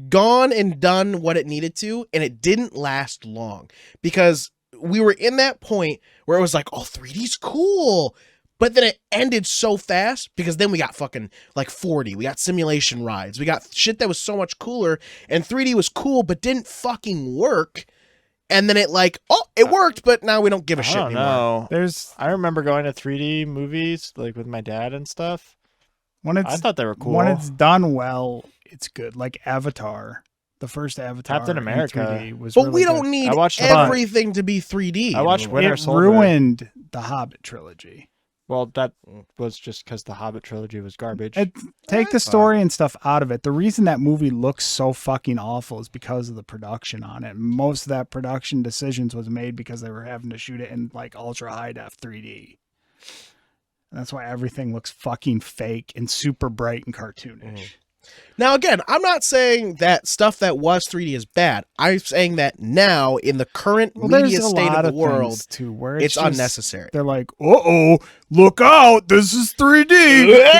gone and done what it needed to, and it didn't last long because we were in that point where it was like, oh, 3D's cool. But then it ended so fast because then we got fucking like 4D. We got simulation rides. We got shit that was so much cooler, and 3D was cool but didn't fucking work. And then it like, oh, it worked, but now we don't give a shit anymore. No. I remember going to 3D movies like with my dad and stuff. I thought they were cool. When it's done well, it's good. Like Avatar. The first Avatar Captain America. in 3D was But really we don't good. need I watched everything to be 3D. I watched Winter It Soldier. ruined the Hobbit trilogy. Well, that was just because the Hobbit trilogy was garbage. Take the story and stuff out of it. The reason that movie looks so fucking awful is because of the production on it. Most of that production decisions was made because they were having to shoot it in like ultra high def 3D. And that's why everything looks fucking fake and super bright and cartoonish. Now, again, I'm not saying that stuff that was 3D is bad. I'm saying that now, in the current media state of the world, too, where it's just unnecessary. They're like, uh-oh, look out, this is 3D.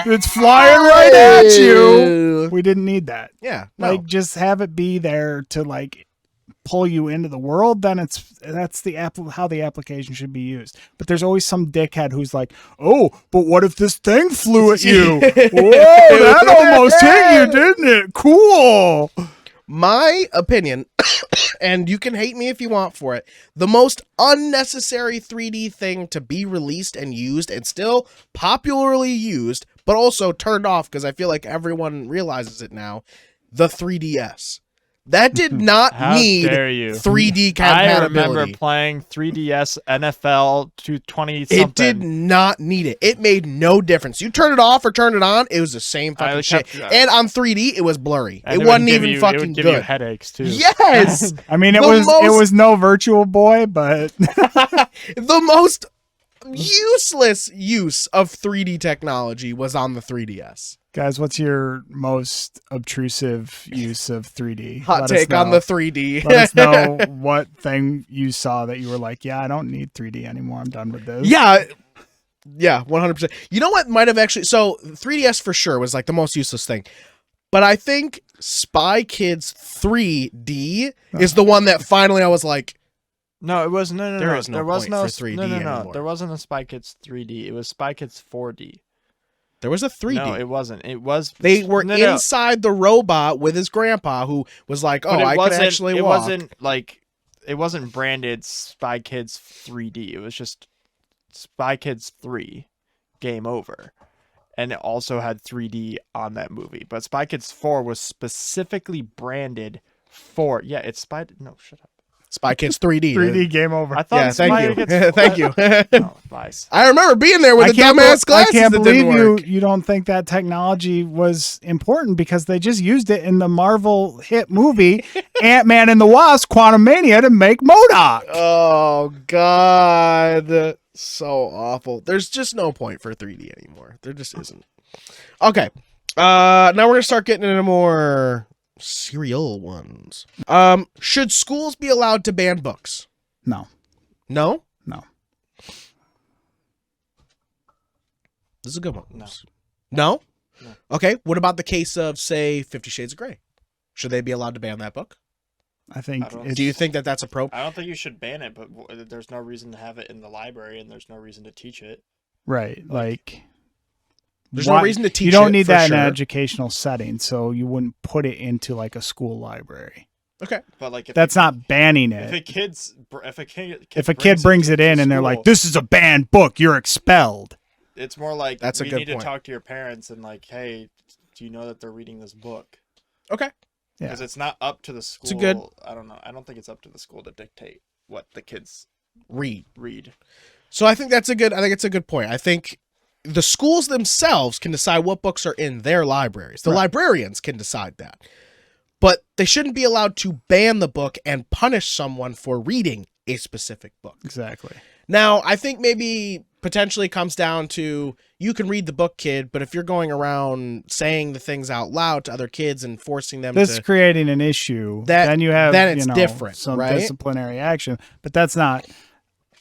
It's flying right at you. We didn't need that. Yeah, no. Like, just have it be there to, like, pull you into the world, then that's how the application should be used. But there's always some dickhead who's like, oh, but what if this thing flew at you? Whoa, that almost hit you, didn't it? Cool. My opinion, and you can hate me if you want for it, the most unnecessary 3D thing to be released and used and still popularly used, but also turned off because I feel like everyone realizes it now, the 3DS. That did not How need dare you. 3D I compatibility. remember playing 3DS NFL 220 something. It did not need it. It made no difference. You turn it off or turn it on, it was the same fucking shit. And on 3D, it was blurry. And it wasn't even it fucking would give good. you headaches too. Yes. I mean, it The was no Virtual Boy, but the most useless use of 3D technology was on the 3DS. guys, what's your most obtrusive use of 3D? Hot Let us take on know. the 3D. Let us know what thing you saw that you were like, yeah, I don't need 3D anymore. I'm done with this. Yeah. Yeah, 100%. You know what might have actually... So 3DS for sure was like the most useless thing. But I think Spy Kids 3D is the one that finally I was like, No, it was no. There is no there was point no for 3D no. anymore. There wasn't a Spy Kids 3D. It was Spy Kids 4D. there was a 3D. No, it wasn't. It was. They were no. inside the robot with his grandpa, who was like, "Oh, But I can actually it walk." It wasn't branded Spy Kids 3D. It was just Spy Kids 3, Game Over. And it also had 3D on that movie. But Spy Kids 4 was specifically branded for... Yeah, it's Spy... No, shut up. Spy Kids 3D. 3D Game Over. I thought Yeah, thank you. Thank you. No, lies. I remember being there with the dumbass glasses I can't that believe didn't work. you don't think that technology was important because they just used it in the Marvel hit movie Ant-Man and the Wasp: Quantumania to make MODOK. Oh, God. So awful. There's just no point for 3D anymore. There just isn't. Okay. Now we're going to start getting into more serial ones. Should schools be allowed to ban books? No. No? No. This is a good one. No. No? No. Okay. What about the case of, say, 50 Shades of Grey? Should they be allowed to ban that book? I think. I don't- it's- Do you think that that's appropriate? I don't think you should ban it, but there's no reason to have it in the library, and there's no reason to teach it. Right? Like. There's no reason to teach You don't it, need for that in sure. an educational setting, so you wouldn't put it into like a school library. Okay. But like, That's not banning If it. a Kid brings it in and they're like, "This is a banned book. You're expelled." it's more like That's a we good need point. to talk to your parents and like, hey, do you know that they're reading this book? Okay. Yeah. Because it's not up to the school. It's a good- I don't know. I don't think it's up to the school to dictate what the kids Read. read. So I think it's a good point. I think the schools themselves can decide what books are in their libraries. The librarians can decide that. But they shouldn't be allowed to ban the book and punish someone for reading a specific book. Exactly. Now, I think maybe potentially comes down to you can read the book, kid, but if you're going around saying the things out loud to other kids and forcing them This is to creating an issue. That- then you have then it's you know, different, some right? disciplinary action, but that's not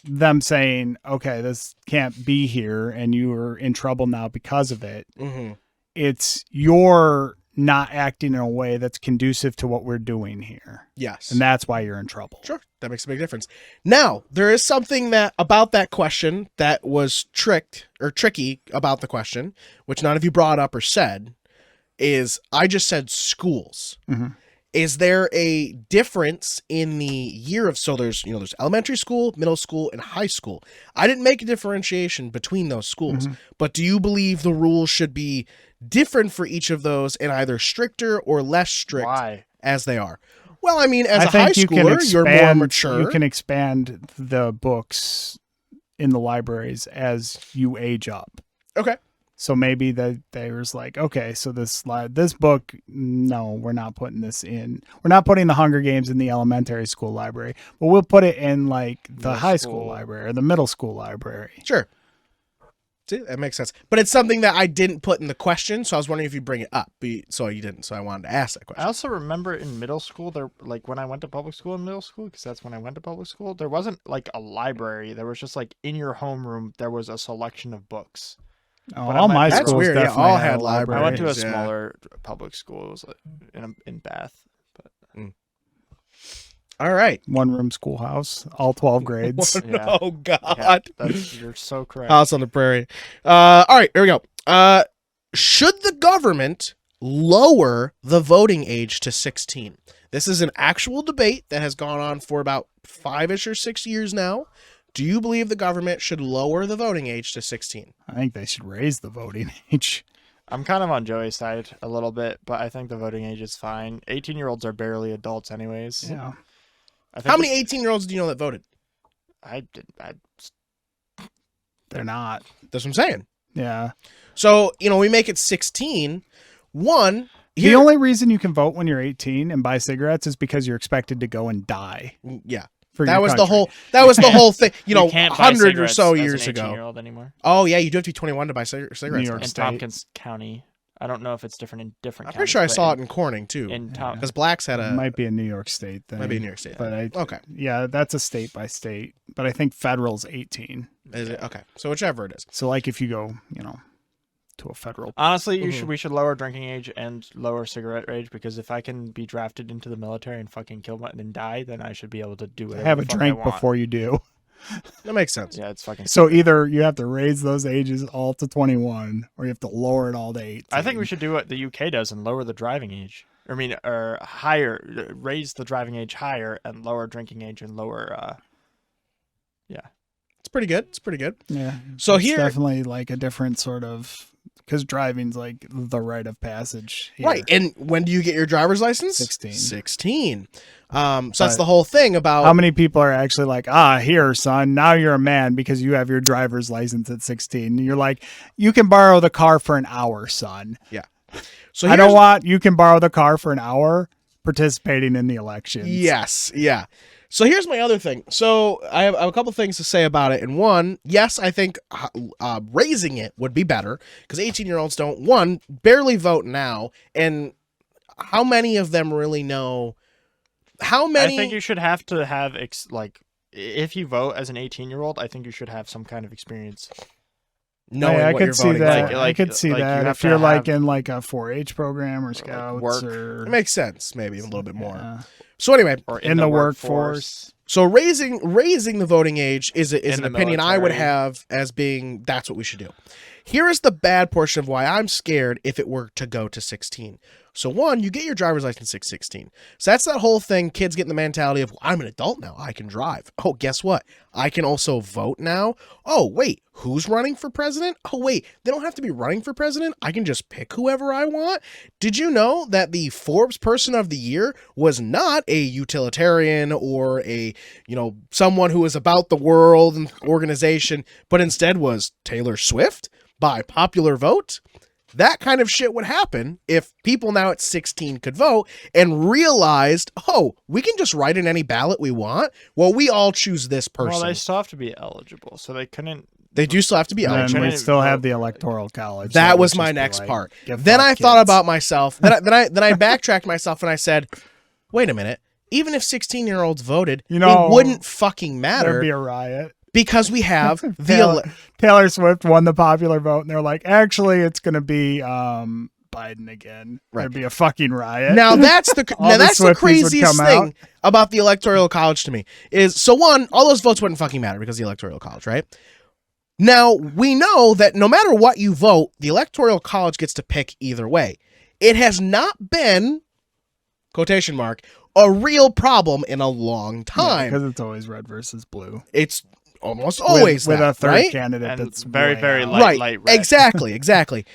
them saying, "Okay, this can't be here, and you are in trouble now because of it." Mm-hmm. It's you're not acting in a way that's conducive to what we're doing here, Yes. and that's why you're in trouble. Sure, that makes a big difference. Now, there is something that about that question that was tricky about the question, which none of you brought up or said, is I just said schools. Mhm. Is there a difference in the year of, so there's elementary school, middle school, and high school. I didn't make a differentiation between those schools, but do you believe the rules should be different for each of those and either stricter or less strict Why? as they are? Well, I mean, as I a high think schooler, you're more mature. You can expand the books in the libraries as you age up. Okay. So maybe they was like, okay, so this book, no, we're not putting this in. We're not putting the Hunger Games in the elementary school library, but we'll put it in like the high school library or the middle school library. Sure. See, that makes sense. But it's something that I didn't put in the question, so I was wondering if you bring it up. So you didn't, so I wanted to ask that I question. also remember in middle school, there like when I went to public school in middle school, because that's when I went to public school, there wasn't like a library. There was just like in your homeroom, there was a selection of books. Oh, But all I my might- That's schools weird. Yeah, definitely all had had a libraries. I went to a Yeah. smaller public school. It was like in Bath. All right. One room schoolhouse, all 12 grades. Yeah. Oh, God. Yeah, you're so correct. House on the Prairie. All right, here we go. Should the government lower the voting age to 16? This is an actual debate that has gone on for about 5-ish or 6 years now. Do you believe the government should lower the voting age to 16? I think they should raise the voting age. I'm kind of on Joey's side a little bit, but I think the voting age is fine. 18-year-olds are barely adults anyways. Yeah. I think How many 18-year-olds do you know that voted? They're not. That's what I'm saying. Yeah. So, we make it 16. One, The only reason you can vote when you're 18 and buy cigarettes is because you're expected to go and die. yeah. For That your was the country. whole thing, you can't buy 100 or cigarettes so as years an ago. 18-year-old anymore. Oh, yeah, you do have to be 21 to buy cigarettes. New York In State. Tompkins County. I don't know if it's different in different I'm counties. pretty sure I but saw it in Corning, too. in Tom- Because Blacks had It a... might be a New York State thing. Might be a New York State. But Okay. Yeah, that's a state by state. But I think federal's 18. Is it? Okay. So whichever it is. So like if you go, to a federal. Honestly, we should lower drinking age and lower cigarette age, because if I can be drafted into the military and fucking kill and die, then I should be able to do whatever Have the a fuck drink I want. before you do. That makes sense. Yeah, it's fucking. So either you have to raise those ages all to 21, or you have to lower it all to 18. I think we should do what the UK does and lower the driving age. Or higher, raise the driving age higher and lower drinking age and lower. Yeah, It's pretty good. It's pretty good. Yeah. So it's here, definitely like a different sort of, because driving's like the rite of passage here. right? And when do you get your driver's license? 16. 16. So that's the whole thing about How many people are actually like, here, son, now you're a man because you have your driver's license at 16. And you're like, you can borrow the car for an hour, son. Yeah. So I don't want you can borrow the car for an hour participating in the elections. Yes. Yeah. So here's my other thing. So I have a couple things to say about it. And one, yes, I think raising it would be better because 18-year-olds don't, barely vote now. And how many of them really know? How many? I think you should have to have if you vote as an 18-year-old, I think you should have some kind of experience. Knowing I what could you're see voting that. for. I could see you that have if to you're like have- in like a 4-H program or scouts work. or It makes sense, maybe a little bit more. Yeah. So anyway, Or in the workforce. so raising the voting age is an In the opinion I would military. have as being that's what we should do. Here is the bad portion of why I'm scared if it were to go to 16. So one, you get your driver's license at 16. So that's that whole thing. Kids get in the mentality of, well, I'm an adult now. I can drive. Oh, guess what? I can also vote now. Oh, wait, who's running for president? Oh, wait, they don't have to be running for president. I can just pick whoever I want. Did you know that the Forbes Person of the Year was not a utilitarian or a, someone who is about the world and organization, but instead was Taylor Swift by popular vote? That kind of shit would happen if people now at 16 could vote and realized, oh, we can just write in any ballot we want. Well, we all choose this person. Well, they still have to be eligible, so they couldn't. They do still have to be And eligible. we still have the electoral college. That so was let's my just be next like, part. give Then fuck I thought kids. about myself. Then I backtracked myself and I said, wait a minute. Even if 16-year-olds voted, it wouldn't fucking matter. There'd be a riot. Because we have Taylor Swift won the popular vote, and they're like, actually, it's going to be Biden again. Right. There'd be a fucking riot. Now that's the Swifties would craziest come thing out. about the electoral college to me is so one, all those votes wouldn't fucking matter because of the electoral college, right? Now we know that no matter what you vote, the electoral college gets to pick either way. It has not been quotation mark a real problem in a long time because it's always red versus blue. It's almost always with that, a third right? candidate And that's very, way very out. light Right, red. exactly.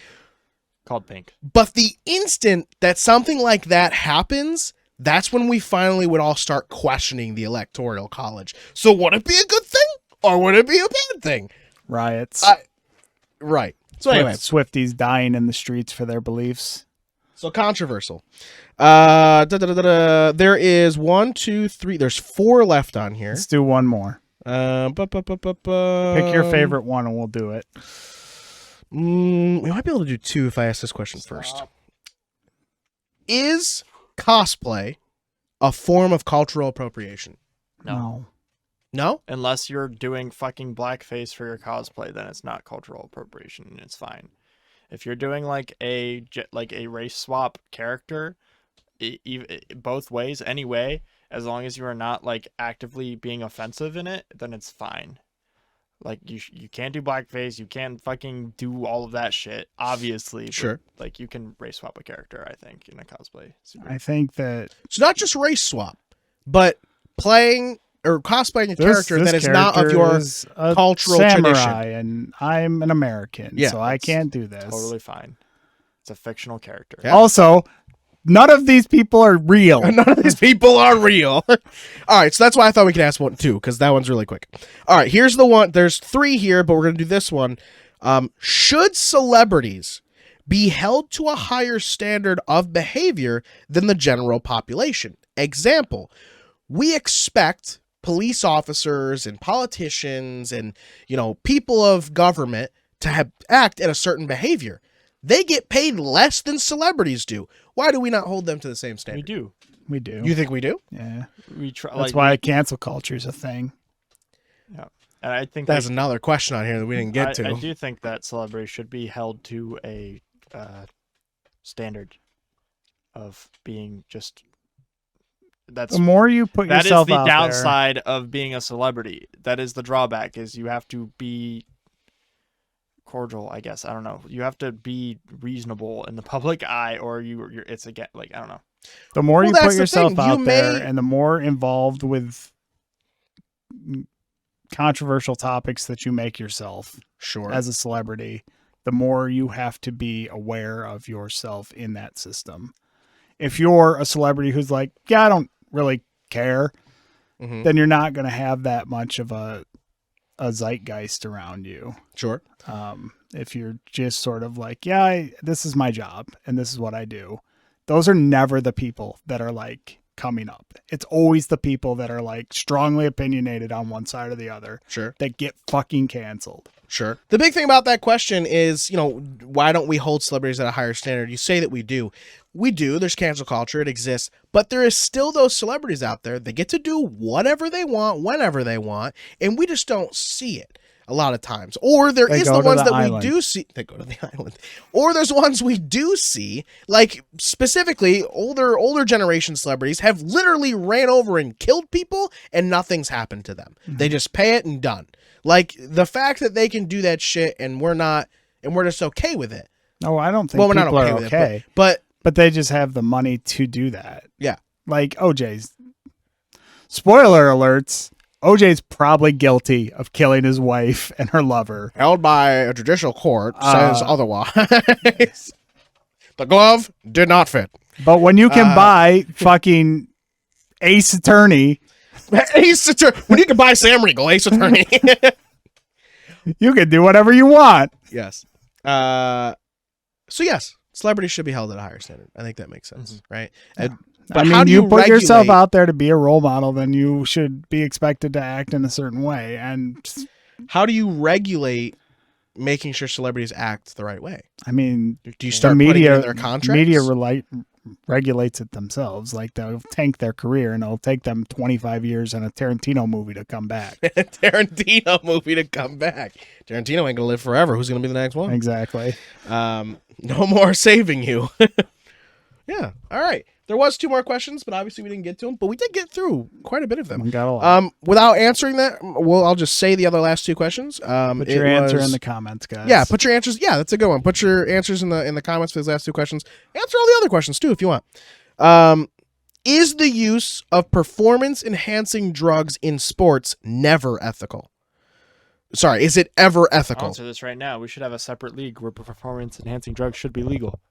Called pink. But the instant that something like that happens, that's when we finally would all start questioning the electoral college. So would it be a good thing or would it be a bad thing? Riots. Right. So anyway, Swifties dying in the streets for their beliefs. so controversial. There is 1, 2, 3. There's 4 left on here. Let's do one more. Pick Pick your favorite one and we'll do it. We might be able to do 2 if I ask this question first. Is cosplay a form of cultural appropriation? No. No? Unless you're doing fucking blackface for your cosplay, then it's not cultural appropriation and it's fine. If you're doing like a race swap character, both ways, anyway, as long as you are not like actively being offensive in it, then it's fine. Like you can't do blackface, you can't fucking do all of that shit, obviously. But, Sure. like you can race swap a character, I think, in a cosplay. I think that It's not just race swap, but playing or cosplaying a character that is not of your is a cultural samurai, tradition. and I'm an American, Yeah, so I can't do this. Totally fine. It's a fictional character. Yeah. Also, none of these people are real. None of these people are real. All right, so that's why I thought we could ask 1 too, because that one's really quick. All right, here's the one. There's 3 here, but we're going to do this one. Should celebrities be held to a higher standard of behavior than the general population? Example, we expect police officers and politicians and, people of government to act at a certain behavior. They get paid less than celebrities do. Why do we not hold them to the same standard? We do. We do. You think we do? Yeah. We try. That's why cancel culture is a thing. Yeah. And I think That's another question on here that we didn't get to. I do think that celebrities should be held to a standard of being just. That's the more you put yourself that is the out downside of being a celebrity. That is the drawback. Is you have to be cordial. I guess I don't know. You have to be reasonable in the public eye, or you're. It's again like I don't know. The more you put yourself thing. out there, and the more involved with controversial topics that you make yourself, as a celebrity, the more you have to be aware of yourself in that system. If you're a celebrity who's like, yeah, I don't really care, then you're not going to have that much of a zeitgeist around you. Sure. If you're just sort of like, yeah, this is my job and this is what I do. Those are never the people that are like coming up. It's always the people that are like strongly opinionated on one side or the other. Sure. That get fucking canceled. Sure. The big thing about that question is, why don't we hold celebrities at a higher standard? You say that we do. We do. There's cancel culture. It exists. But there is still those celebrities out there that get to do whatever they want, whenever they want, and we just don't see it a lot of times. Or there is the ones that we do see. They go to the island. Or there's ones we do see, like specifically older generation celebrities have literally ran over and killed people and nothing's happened to them. They just pay it and done. Like the fact that they can do that shit and we're not, and we're just okay with it. No, I don't think we're not people okay are with okay. it, but they just have the money to do that. Yeah. Like OJ's. Spoiler alerts. OJ's probably guilty of killing his wife and her lover. Held by a judicial court says otherwise. The glove did not fit. But when you can buy fucking Ace Attorney. Ace Attorney. When you can buy Sam Riegel, Ace Attorney. You can do whatever you want. Yes. So yes, celebrities should be held at a higher standard. I think that makes sense, right? Yeah. But how do you put yourself out there to be a role model, then you should be expected to act in a certain way. And how do you regulate making sure celebrities act the right way? I mean, do you start putting it in their contracts? Media regulates it themselves. Like they'll tank their career and it'll take them 25 years in a Tarantino movie to come back. Tarantino movie to come back. Tarantino ain't gonna live forever. Who's gonna be the next one? Exactly. No more saving you. Yeah. All right. There was 2 more questions, but obviously we didn't get to them. But we did get through quite a bit of them. We got a lot. Without answering that, I'll just say the other last 2 questions. Put your answer in the comments, guys. Yeah, put your answers. Yeah, that's a good one. Put your answers in the comments for those last 2 questions. Answer all the other questions too if you want. Is the use of performance-enhancing drugs in sports never ethical? Sorry, is it ever ethical? I'll answer this right now. We should have a separate league where performance-enhancing drugs should be legal.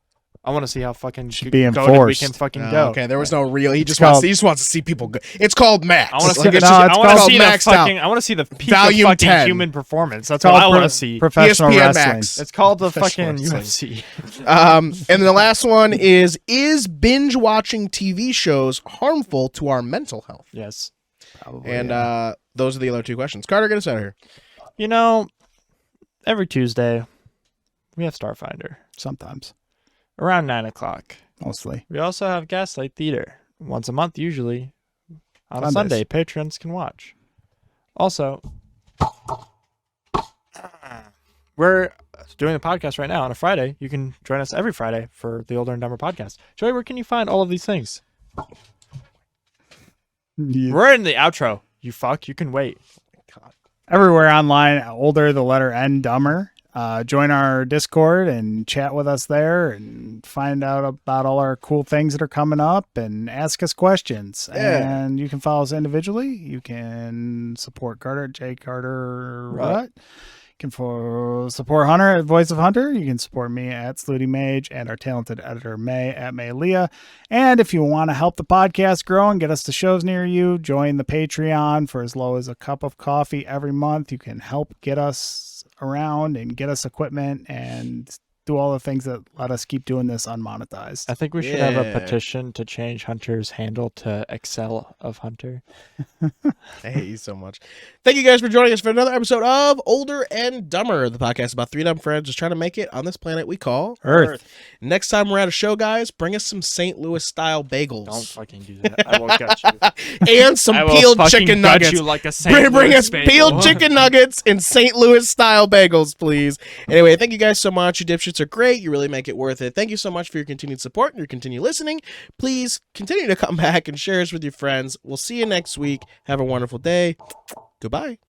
I want to see how fucking should be enforced. We can fucking go. Okay, there was no real. He just wants to see people go. It's called Max. I want to see. I want to see the peak of fucking 10. human performance. That's what I want to see. Professional ESPN wrestling. Max. It's called the fucking UFC. And the last one is binge watching TV shows harmful to our mental health? Yes. Probably. And those are the other 2 questions. Carter, get us out of here. Every Tuesday we have Starfinder. Sometimes. Around 9 o'clock. Mostly. We also have Gaslight Theater. Once a month, usually. On a Sundays. Sunday, patrons can watch. Also, we're doing the podcast right now on a Friday. You can join us every Friday for the Older and Dumber podcast. Joey, where can you find all of these things? Yeah. We're in the outro. You fuck. You can wait. Everywhere online, Older, the letter N, Dumber. Join our Discord and chat with us there and find out about all our cool things that are coming up and ask us questions. Yeah. And you can follow us individually. You can support Carter at J. Carter Rut. You can support Hunter at Voice of Hunter. You can support me at Slutty Mage and our talented editor May at Mellia. And if you want to help the podcast grow and get us to shows near you, join the Patreon for as low as a cup of coffee every month. You can help get us around and get us equipment and do all the things that let us keep doing this unmonetized. I think we should have a petition to change Hunter's handle to Excel of Hunter. I hate you so much. Thank you guys for joining us for another episode of Older and Dumber, the podcast about three dumb friends just trying to make it on this planet we call Earth. Next time we're at a show, guys, bring us some St. Louis style bagels. Don't fucking do that. I will gut you. And some peeled chicken nuggets. You like a St. Bring Louis us bagel. peeled chicken nuggets and St. Louis style bagels, please. Anyway, thank you guys so much. You dipshits are great. You really make it worth it. Thank you so much for your continued support and your continued listening. Please continue to come back and share us with your friends. We'll see you next week. Have a wonderful day. Goodbye.